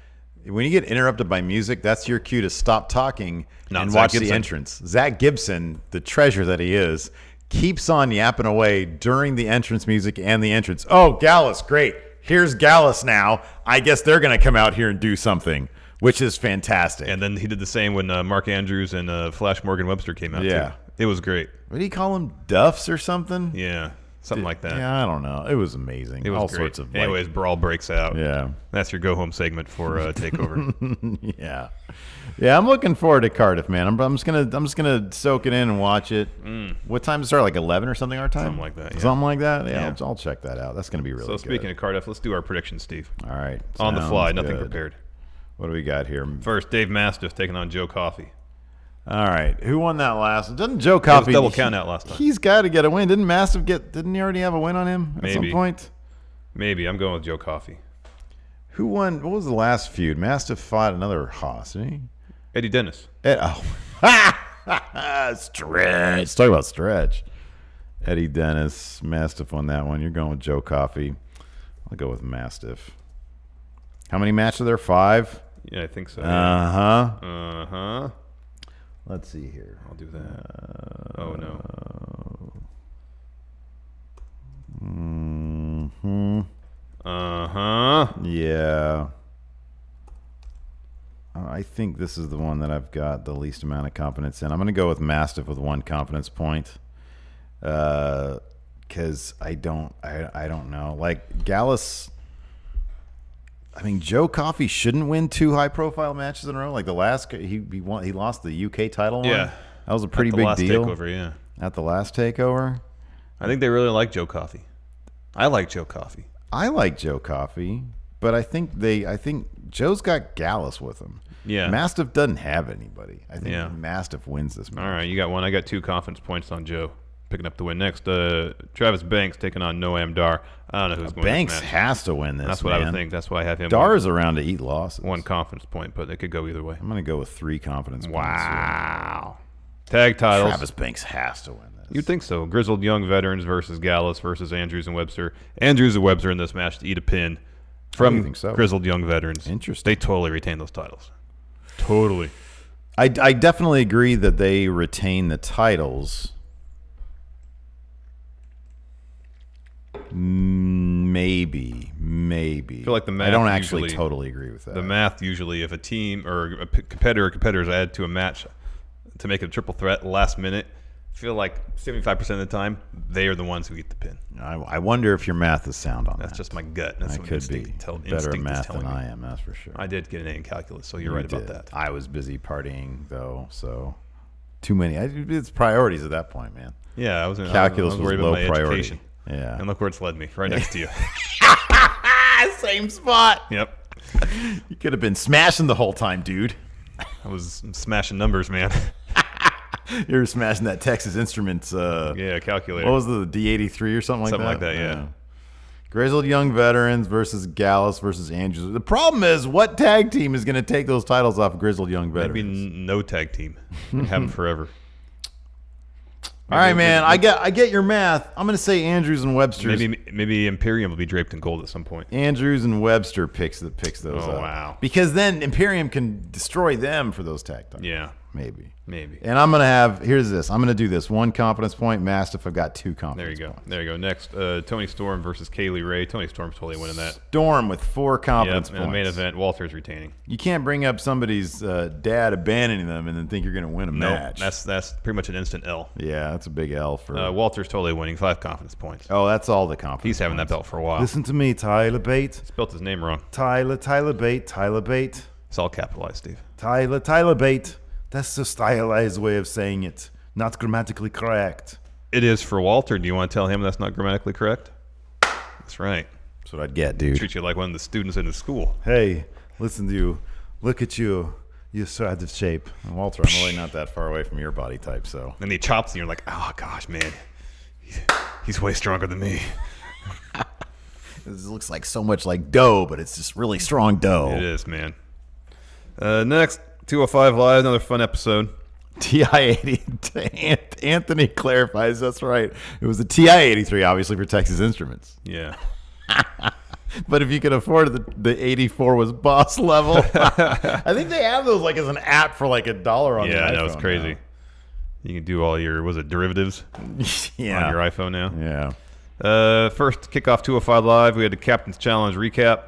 When you get interrupted by music, that's your cue to stop talking and watch the entrance. Zach Gibson, the treasure that he is, keeps on yapping away during the entrance music and the entrance. Oh, Gallus, great. Here's Gallus now. I guess they're going to come out here and do something, which is fantastic. And then he did the same when Mark Andrews and Flash Morgan Webster came out, too. It was great. What did he call them? Duffs or something? Yeah, something like that. Yeah, I don't know. It was amazing. It was all great. sorts of. Anyways, brawl breaks out. Yeah, that's your go home segment for TakeOver. yeah. I'm looking forward to Cardiff, man. I'm just gonna soak it in and watch it. What time does it start? Like 11 or something our time? Something like that. Yeah. Something like that. Yeah, I'll check that out. That's gonna be really good. So speaking of Cardiff, let's do our predictions, Steve. All right. On the fly, nothing prepared. What do we got here? First, Dave Mastiff taking on Joe Coffey. All right. Who won that last? Doesn't Joe Coffey double count out last time? He's got to get a win. Didn't Mastiff didn't he already have a win on him at some point? Maybe. I'm going with Joe Coffey. Who won? What was the last feud? Mastiff fought another Haas, didn't he? Eddie Dennis. Stretch. Let's talk about Stretch. Eddie Dennis. Mastiff won that one. You're going with Joe Coffey. I'll go with Mastiff. How many matches are there? 5? Yeah, I think so. Uh-huh. Let's see here. I'll do that. Oh, no. Yeah. I think this is the one that I've got the least amount of confidence in. I'm going to go with Mastiff with 1 confidence point. Because I don't know. Like, Gallus... I mean, Joe Coffey shouldn't win 2 high-profile matches in a row. Like the last, he lost the UK title. Yeah, one. That was a pretty big deal. Takeover, yeah. At the last takeover, I think they really like Joe Coffey. I like Joe Coffey. I like Joe Coffey, but I think Joe's got Gallus with him. Yeah, Mastiff doesn't have anybody. I think Mastiff wins this match. All right, you got 1. I got 2 confidence points on Joe. Picking up the win next. Travis Banks taking on Noam Dar. I don't know who's going to win this match. Banks has to win this. That's what I would think. That's why I have him. Dar is around to eat losses. 1 confidence point, but it could go either way. I'm going to go with 3 confidence points. Wow. Tag titles. Travis Banks has to win this. You'd think so. Grizzled young veterans versus Gallus versus Andrews and Webster. Andrews and Webster in this match to eat a pin from Grizzled young veterans. Interesting. They totally retain those titles. Totally. I definitely agree that they retain the titles. Maybe. I feel like the math I don't actually totally agree with that. The math usually, if a team or a competitor or competitors add to a match to make it a triple threat last minute, I feel like 75% of the time they are the ones who eat the pin. I wonder if your math is sound on that. That's just my gut. That's what could be. Better at math than I am, that's for sure. I did get an A in calculus, so you're right about that. I was busy partying though, so too many. It's priorities at that point, man. Yeah, I was calculus was low priority. Education. Yeah, and look where it's led me, right next to you. Same spot. Yep. You could have been smashing the whole time, dude. I was smashing numbers, man. You were smashing that Texas Instruments. Calculator. What was the D83 or something like that? Something like that, yeah. Grizzled young veterans versus Gallus versus Andrews. The problem is, what tag team is going to take those titles off Grizzled young veterans? Maybe no tag team. Have them forever. All right, man. I get your math. I'm going to say Andrews and Webster. Maybe Imperium will be draped in gold at some point. Andrews and Webster picks those up. Wow. Because then Imperium can destroy them for those tag titles. Yeah. Maybe. Maybe. And I'm going to have, here's this. I'm going to do this. 1 confidence point. Mastiff, I've got 2 confidence points. There you go. Next, Tony Storm versus Caylee Ray. Tony Storm's totally winning that. Storm with 4 confidence points. In the main event, Walter's retaining. You can't bring up somebody's dad abandoning them and then think you're going to win a match. That's pretty much an instant L. Yeah, that's a big L for... Walter's totally winning 5 confidence points. Oh, that's all the confidence He's having points. that belt for a while. Listen to me, Tyler Bate. Spelled his name wrong. Tyler Bate. It's all capitalized, Steve. Tyler Bate. That's the stylized way of saying it. Not grammatically correct. It is for Walter. Do you want to tell him that's not grammatically correct? That's right. That's what I'd get, dude. Treat you like one of the students in the school. Hey, listen to you. Look at you. You're so out of shape. And Walter, I'm really not that far away from your body type, so. And he chops you, and you're like, oh, gosh, man. He's way stronger than me. This looks like so much like dough, but it's just really strong dough. It is, man. Next, 205 Live, another fun episode. TI-80. Anthony clarifies, that's right. It was the TI-83, obviously, for Texas Instruments. Yeah. But if you could afford the 84 was boss level. I think they have those like as an app for like $1 on the iPhone. Yeah, I know, it's crazy. Now. You can do all your, derivatives on your iPhone now. Yeah. First, kickoff 205 Live, we had the Captain's Challenge recap.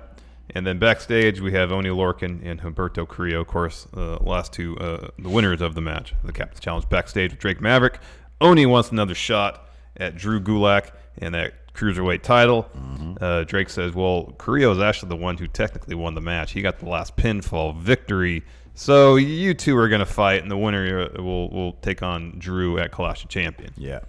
And then backstage, we have Oni Lorcan and Humberto Carrillo, of course, last two, the winners of the match, the Captain's Challenge. Backstage with Drake Maverick. Oni wants another shot at Drew Gulak and that cruiserweight title. Mm-hmm. Drake says, well, Carrillo is actually the one who technically won the match. He got the last pinfall victory. So you two are going to fight, and the winner will take on Drew at Clash of Champions. Yeah.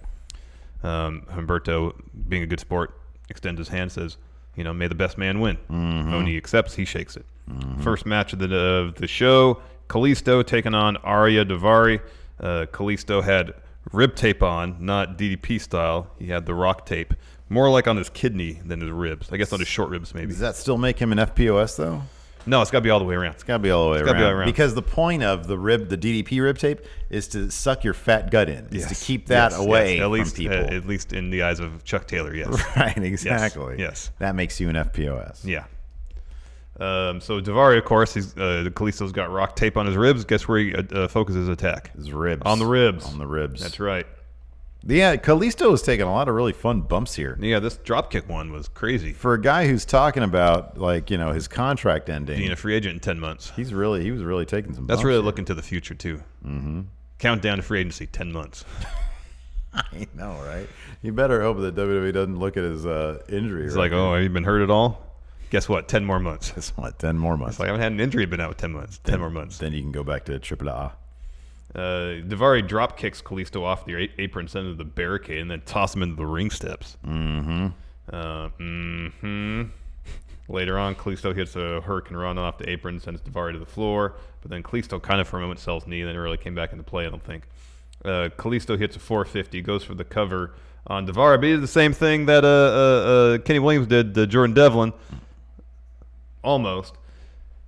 Humberto, being a good sport, extends his hand, says, may the best man win. Mm-hmm. Oni accepts, he shakes it. Mm-hmm. First match of the show, Kalisto taking on Arya Daivari. Kalisto had rib tape on, not DDP style. He had the rock tape, more like on his kidney than his ribs. I guess on his short ribs, maybe. Does that still make him an FPOS, though? No, it's got to be all the way around. It's got to be all the way around. Because the point of the DDP rib tape is to suck your fat gut in. Yes. Is to keep that away from people. At least in the eyes of Chuck Taylor, yes. Right, exactly. Yes. That makes you an FPOS. Yeah. So Daivari, of course, Kalisto's got rock tape on his ribs. Guess where he focuses his attack? His ribs. On the ribs. On the ribs. That's right. Yeah, Kalisto has taken a lot of really fun bumps here. Yeah, this dropkick one was crazy. For a guy who's talking about his contract ending, being a free agent in 10 months, he was really taking some. That's bumps really here. Looking to the future too. Mm-hmm. Countdown to free agency, 10 months. I know, right? You better hope that WWE doesn't look at his injury. It's like, oh, have you been hurt at all? Guess what? 10 more months. Guess what? 10 more months. It's like I haven't had an injury, been out with 10 months. 10 more months. Then you can go back to AAA. Daivari drop kicks Kalisto off the apron, send him to the barricade, and then toss him into the ring steps. Mm-hmm. Later on, Kalisto hits a Hurricane Run off the apron, sends Daivari to the floor, but then Kalisto kind of for a moment sells knee, and then it really came back into play, I don't think. Kalisto hits a 450, goes for the cover on Daivari, but he did the same thing that Kenny Williams did to Jordan Devlin. Almost.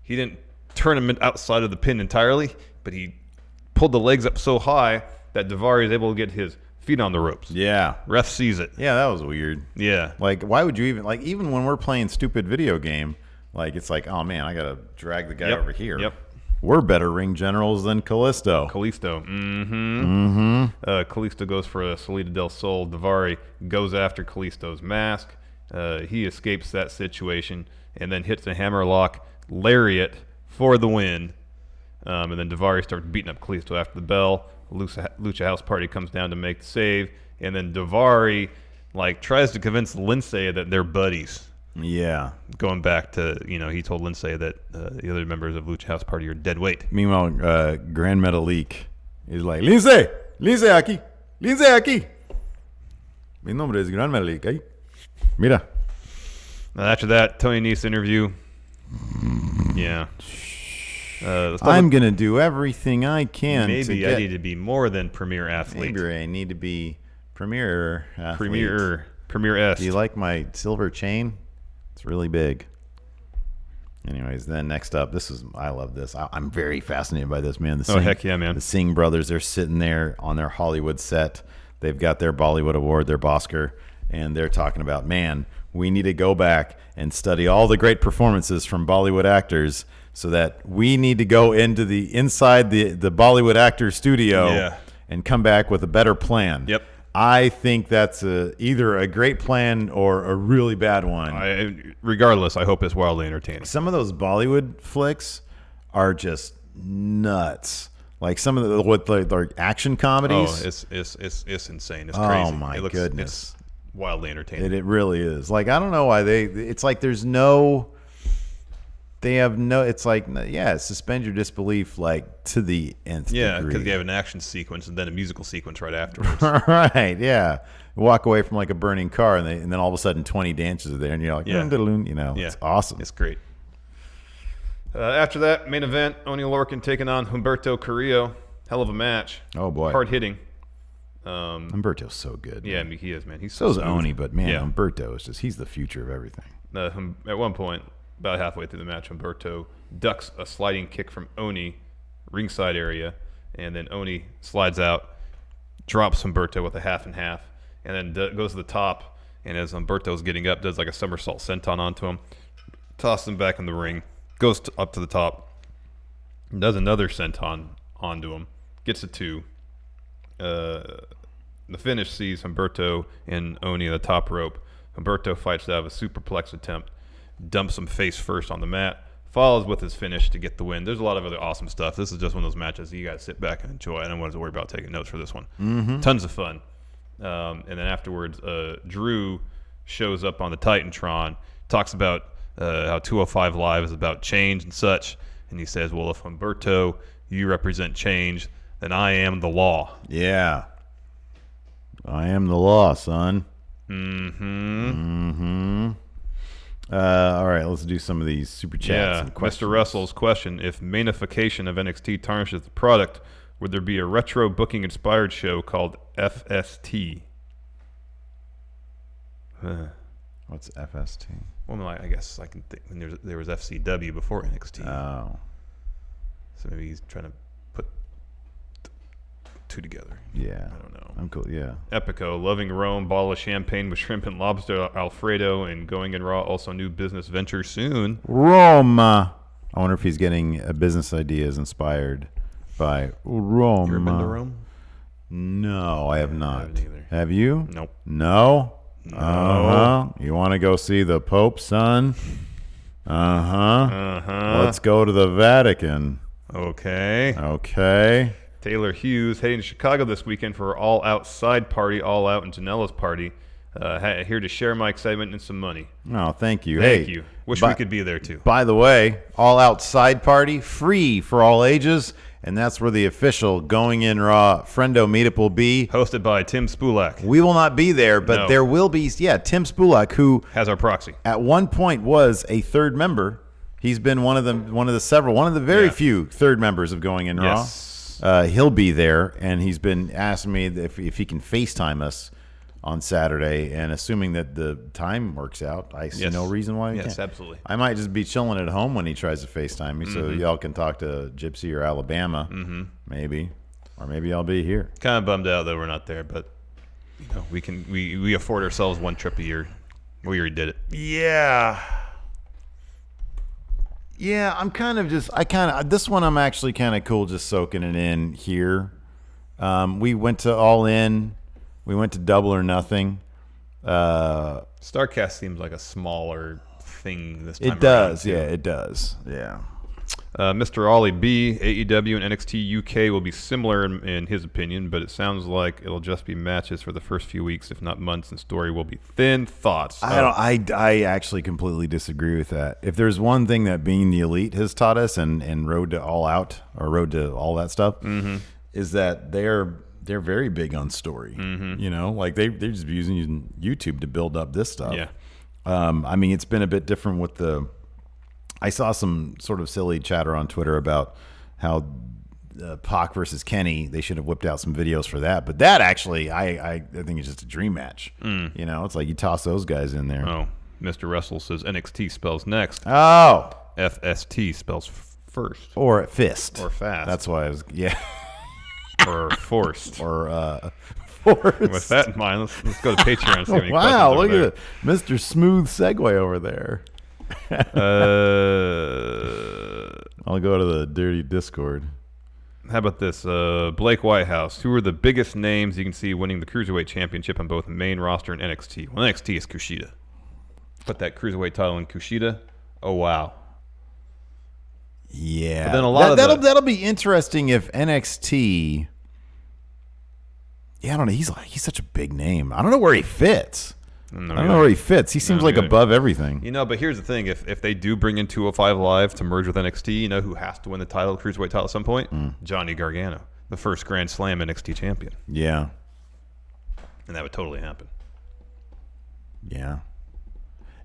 He didn't turn him outside of the pin entirely, but he pulled the legs up so high that Daivari is able to get his feet on the ropes. Yeah. Ref sees it. Yeah, that was weird. Yeah. Like, why would you even when we're playing stupid video game, it's like, oh man, I got to drag the guy over here. Yep. We're better ring generals than Kalisto. Kalisto goes for a Salida del Sol. Daivari goes after Kalisto's mask. He escapes that situation and then hits a hammerlock lariat for the win. And then Daivari starts beating up Kalisto after the bell. Lucha House Party comes down to make the save. And then Daivari tries to convince Lindsay that they're buddies. Yeah. Going back to, he told Lindsay that the other members of Lucha House Party are dead weight. Meanwhile, Grand Metalik is like, Lindsay aquí. Mi nombre es Grand Metalik, eh? Mira. Now, after that, Tony Nese interview. Yeah. I'm going to do everything I can. Maybe I need to be more than premier athlete. Maybe I need to be premier athlete. Premier S. Do you like my silver chain? It's really big. Anyways, then next up, I love this. I'm very fascinated by this, man. Heck yeah, man. The Singh brothers, they're sitting there on their Hollywood set. They've got their Bollywood award, their Boscar, and they're talking about, man, we need to go back and study all the great performances from Bollywood actors so that we need to go inside the Bollywood actor studio and come back with a better plan. Yep. I think that's either a great plan or a really bad one. Regardless, I hope it's wildly entertaining. Some of those Bollywood flicks are just nuts. Like some of the action comedies. Oh, it's insane. It's crazy. Oh my goodness. It's wildly entertaining. It really is. Like I don't know why it's like it's like suspend your disbelief like to the nth degree. Yeah, because you have an action sequence and then a musical sequence right afterwards. Right, yeah. Walk away from like a burning car and then all of a sudden 20 dancers are there and you're like, it's awesome. It's great. After that, main event, Oni Lorcan taking on Humberto Carrillo. Hell of a match. Oh, boy. Hard hitting. Humberto's so good. Yeah, I mean, he is, man. He's so is smooth. Oni, but man, Humberto is just, he's the future of everything. At one point, about halfway through the match, Humberto ducks a sliding kick from Oni, ringside area, and then Oni slides out, drops Humberto with a half and half, and then goes to the top, and as Humberto's getting up, does like a somersault senton onto him, tosses him back in the ring, goes up to the top, does another senton onto him, gets a 2. The finish sees Humberto and Oni on the top rope. Humberto fights out of a superplex attempt, dumps him face first on the mat, follows with his finish to get the win. There's a lot of other awesome stuff. This is just one of those matches you guys sit back and enjoy. I don't want to worry about taking notes for this one. Mm-hmm. Tons of fun. And then afterwards, Drew shows up on the Titantron, talks about how 205 Live is about change and such. And he says, well, if Humberto, you represent change, then I am the law. Yeah. I am the law, son. Mm-hmm. Mm-hmm. All right, let's do some of these super chats. And Mr. Russell's question: if mainification of NXT tarnishes the product, would there be a retro booking inspired show called FST? What's FST? Well, I guess I can think when there was FCW before NXT. Oh, so maybe he's trying to put two together. Yeah, I don't know. I'm cool. Yeah. Epico, loving Rome, bottle of champagne with shrimp and lobster Alfredo, and going in raw. Also, new business venture soon. Rome. I wonder if he's getting business ideas inspired by Rome. You ever been to Rome? No, I have not. I haven't either. Have you? Nope. No. No. Uh-huh. You want to go see the Pope, son? Uh-huh. Uh-huh. Let's go to the Vatican. Okay. Okay. Taylor Hughes heading to Chicago this weekend for All Out Side Party, All Out and Janela's party. Here to share my excitement and some money. Oh, thank you. Thank hey, you. Wish we could be there too. By the way, All Out Side Party, free for all ages, and that's where the official Going In Raw Friendo meetup will be. Hosted by Tim Spulak. We will not be there, but there will be, Tim Spulak, who has our proxy. At one point was a third member. He's been one of the very few third members of Going In Raw. Yes. He'll be there, and he's been asking me if he can FaceTime us on Saturday, and assuming that the time works out, I see no reason why we can't. Yes, absolutely. I might just be chilling at home when he tries to FaceTime me, so y'all can talk to Gypsy or Alabama, maybe, or maybe I'll be here. Kind of bummed out that we're not there, but we afford ourselves one trip a year. We already did it. Yeah, this one I'm actually kind of cool just soaking it in here. We went to All In. We went to Double or Nothing. StarCast seems like a smaller thing this time It does, around, it does. Yeah. Mr. Ollie B, AEW and NXT UK will be similar in his opinion, but it sounds like it'll just be matches for the first few weeks, if not months, and story will be thin. Thoughts? I actually completely disagree with that. If there's one thing that being the Elite has taught us, and Road to All Out or Road to all that stuff, is that they're very big on story. You know, like they're just using YouTube to build up this stuff. Yeah. I mean, it's been a bit different with I saw some sort of silly chatter on Twitter about how Pac versus Kenny, they should have whipped out some videos for that. But that actually, I think it's just a dream match. You know, it's like you toss those guys in there. Oh, Mr. Russell says NXT spells next. Oh. FST spells first. Or fist. Or fast. That's why I was, Or forced. Or forced. With that in mind, let's go to Patreon and see any questions. Wow, look at it. Mr. Smooth segue over there. I'll go to the dirty Discord. How about this? Blake Whitehouse. Who are the biggest names you can see winning the Cruiserweight Championship on both main roster and NXT? Well, NXT is Kushida. Put that Cruiserweight title in Kushida. Oh, wow. Yeah. But then a lot that'll be interesting if NXT... Yeah, I don't know. He's such a big name. I don't know where he fits. I don't know where he fits. He seems like above everything. You know, but here's the thing. If they do bring in 205 Live to merge with NXT, you know who has to win the title, Cruiserweight title at some point? Johnny Gargano, the first Grand Slam NXT champion. Yeah. And that would totally happen. Yeah.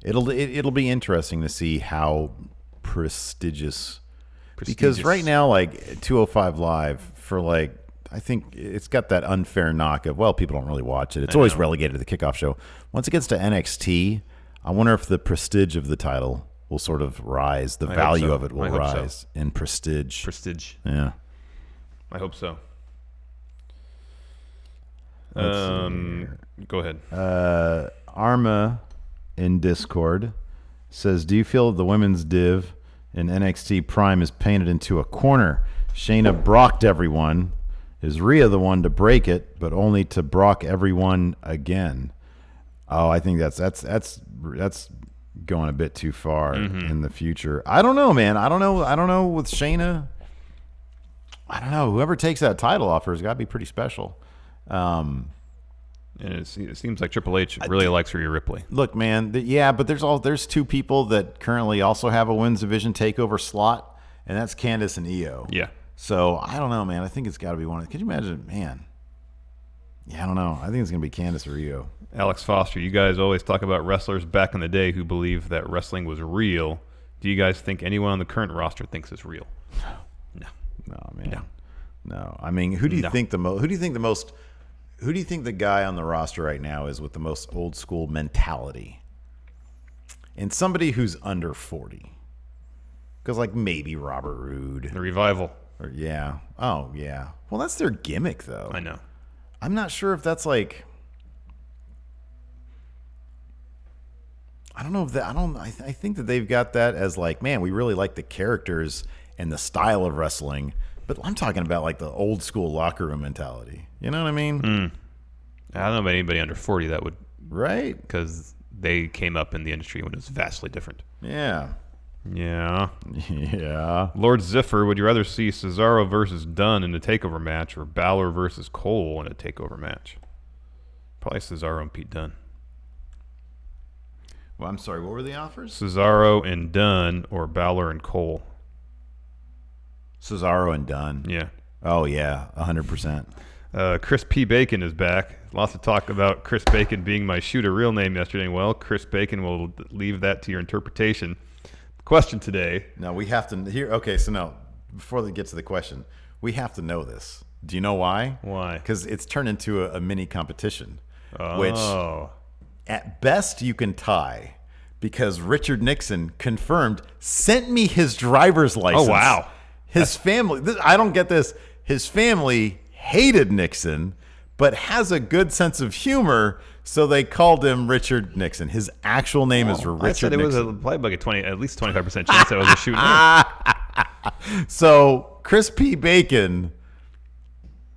It'll be interesting to see how prestigious. Because right now, like 205 Live for like, I think it's got that unfair knock of, well, people don't really watch it. It's always relegated to the kickoff show. Once it gets to NXT, I wonder if the prestige of the title will sort of rise. The value of it will rise in prestige. Prestige. Yeah. I hope so. Go ahead. Arma in Discord says, do you feel the women's div in NXT Prime is painted into a corner? Shayna brocked everyone. Is Rhea the one to break it, but only to Brock everyone again? Oh, I think that's going a bit too far in the future. I don't know, man. I don't know with Shayna. I don't know. Whoever takes that title off her has got to be pretty special. And it seems like Triple H really likes Rhea Ripley. Look, man. But there's two people that currently also have a women's division takeover slot, and that's Candice and Io. Yeah. So, I don't know, man. I think it's got to be one of them. Could you imagine, man? Yeah, I don't know. I think it's going to be Candice or Io. Alex Foster, you guys always talk about wrestlers back in the day who believed that wrestling was real. Do you guys think anyone on the current roster thinks it's real? No. No, man. No. I mean, who do you think who do you think the guy on the roster right now is with the most old school mentality? And somebody who's under 40. Because, like, maybe Robert Roode. The Revival. Or, yeah. Oh, yeah. Well, that's their gimmick, though. I know. I'm not sure if that's like... I don't know if that... I think that they've got that as like, man, we really like the characters and the style of wrestling. But I'm talking about like the old school locker room mentality. You know what I mean? I don't know about anybody under 40 that would... Right? Because they came up in the industry when it was vastly different. Yeah. Yeah. Yeah. Lord Ziffer, would you rather see Cesaro versus Dunn in a takeover match or Balor versus Cole in a takeover match? Probably Cesaro and Pete Dunne. Well, I'm sorry, what were the offers? Cesaro and Dunn or Balor and Cole? Cesaro and Dunn. Yeah. Oh, yeah, 100%. Chris P. Bacon is back. Lots of talk about Chris Bacon being my shoot-a real name yesterday. Well, Chris Bacon will leave that to your interpretation. Question today. No, we have to here. Okay, so no, before they get to the question, we have to know this. Do you know why? Why? Because it's turned into a mini competition, Oh. which at best you can tie, because Richard Nixon confirmed sent me his driver's license. Oh, wow. His family. I don't get this. His family hated Nixon, but has a good sense of humor. So they called him Richard Nixon. His actual name is Richard Nixon. I said it was probably like at least 25% chance that was a shoot name. So Chris P. Bacon,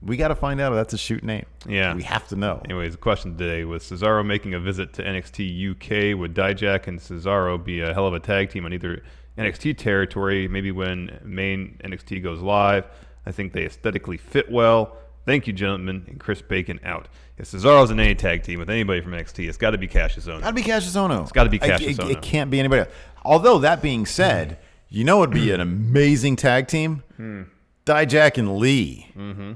we got to find out if that's a shoot name. Yeah. We have to know. Anyways, the question today was Cesaro making a visit to NXT UK. Would Dijak and Cesaro be a hell of a tag team on either NXT territory? Maybe when main NXT goes live. I think they aesthetically fit well. Thank you, gentlemen. And Chris Bacon out. If Cesaro's in any tag team with anybody from NXT, it's got to be Cassius Ohno. Got to be Cassius Ohno. It's got to be Cassius Ohno. It can't be anybody else. Although, that being said, you know it would be an amazing tag team? Dijak and Lee. Mm-hmm.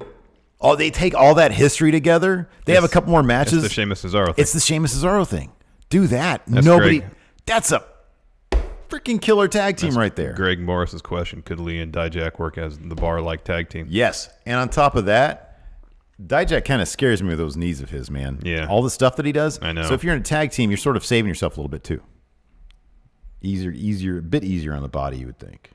Oh, they take all that history together. They have a couple more matches. It's the Sheamus Cesaro thing. It's the Sheamus Cesaro thing. Do that. That's Nobody. Greg. That's a freaking killer tag team right there. Greg Morris's question: could Lee and Dijak work as the bar-like tag team? Yes, and on top of that, Dijak kind of scares me with those knees of his, man. Yeah. All the stuff that he does. I know. So if you're in a tag team, you're sort of saving yourself a little bit too. A bit easier on the body, you would think.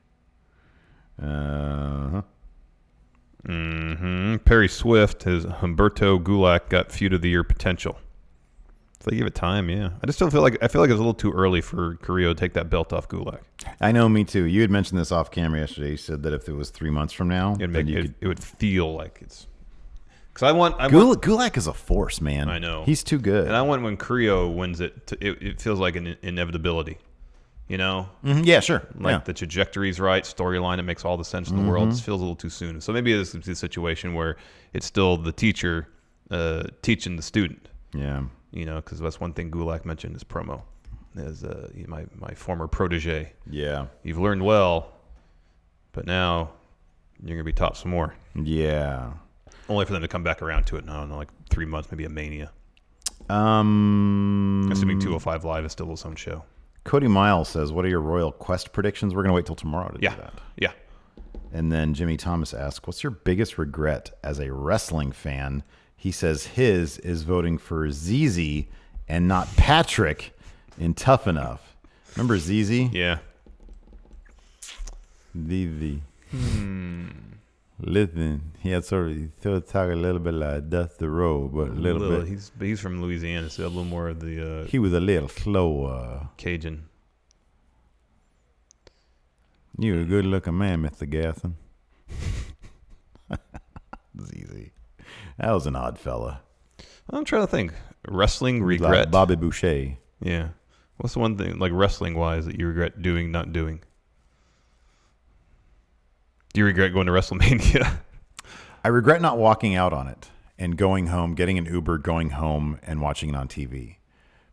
Perry Swift, his Humberto Gulak got feud of the year potential. If they give it time, yeah. I just don't feel like it's a little too early for Carrillo to take that belt off Gulak. I know, me too. You had mentioned this off camera yesterday. You said that if it was 3 months from now, it would feel like it's. Because I want Gulak is a force, man. I know he's too good, and I want when Carrillo wins it, it feels like an inevitability. You know? Mm-hmm. Yeah, sure. Like the trajectory's right, storyline, it makes all the sense in the world. It feels a little too soon. So maybe this is a situation where it's still the teacher teaching the student. Yeah. You know, because that's one thing Gulak mentioned in his promo. As my former protege. Yeah. You've learned well, but now you're going to be taught some more. Yeah. Only for them to come back around to it in, I don't know, like 3 months, maybe a Mania. Assuming 205 Live is still its own show. Cody Miles says, what are your Royal Quest predictions? We're going to wait till tomorrow to do that. Yeah. And then Jimmy Thomas asks, what's your biggest regret as a wrestling fan? He says his is voting for ZZ and not Patrick in Tough Enough. Remember ZZ? Yeah. ZZ. Listen, he had sort of talk a little bit like Dusty Road, but a little bit. He's from Louisiana, so a little more of the. He was a little slow. Cajun. You a good-looking man, Mr. Gasson. ZZ. That was an odd fella. I'm trying to think. Wrestling regret. Like Bobby Boucher. Yeah. What's the one thing, like wrestling-wise, that you regret doing, not doing? Do you regret going to WrestleMania? I regret not walking out on it and going home, getting an Uber, going home and watching it on TV.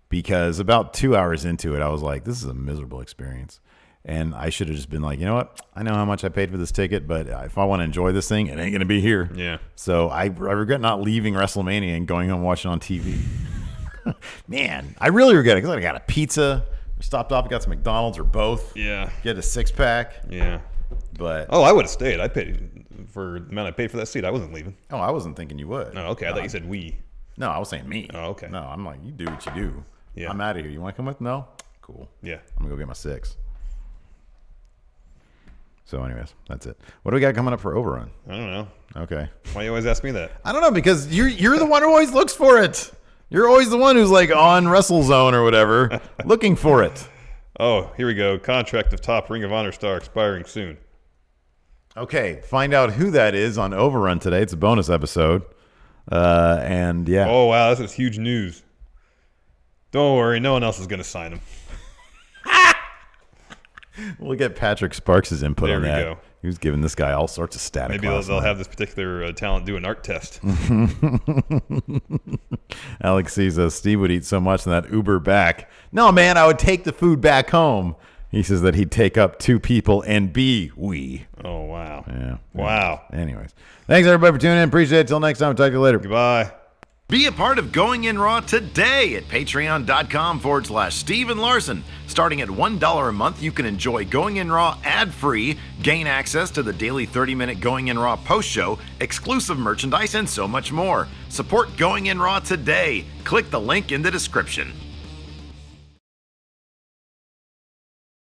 Because about 2 hours into it, I was like, this is a miserable experience. And I should have just been like, you know what? I know how much I paid for this ticket, but if I want to enjoy this thing, it ain't going to be here. Yeah. So I regret not leaving WrestleMania and going home and watching it on TV. Man, I really regret it because I got a pizza, stopped off, got some McDonald's or both. Yeah. Get a 6-pack. Yeah. But I would have stayed. I paid for the amount I paid for that seat. I wasn't leaving. Oh, I wasn't thinking you would. Oh, okay. I thought you said we. No, I was saying me. Oh, okay. No, I'm like, you do what you do. Yeah. I'm out of here. You want to come with? No? Cool. Yeah. I'm going to go get my 6. So anyways, that's it. What do we got coming up for Overrun? I don't know. Okay. Why you always ask me that? I don't know, because you're the one who always looks for it. You're always the one who's like on WrestleZone or whatever, looking for it. Oh, here we go. Contract of top Ring of Honor star expiring soon. Okay, find out who that is on Overrun today. It's a bonus episode. And yeah. Oh, wow. This is huge news. Don't worry. No one else is going to sign him. We'll get Patrick Sparks' input There on we that. go. He was giving this guy all sorts of static. Maybe they'll have this particular talent do an art test. Alex sees Steve would eat so much in that Uber back. No, man, I would take the food back home. He says that he'd take up 2 people and be we. Oh, wow. Yeah. Wow. Anyways. Thanks, everybody, for tuning in. Appreciate it. Till next time. Talk to you later. Goodbye. Be a part of Going In Raw today at patreon.com/Steve and Larson. Starting at $1 a month, you can enjoy Going In Raw ad-free, gain access to the daily 30-minute Going In Raw post-show, exclusive merchandise, and so much more. Support Going In Raw today. Click the link in the description.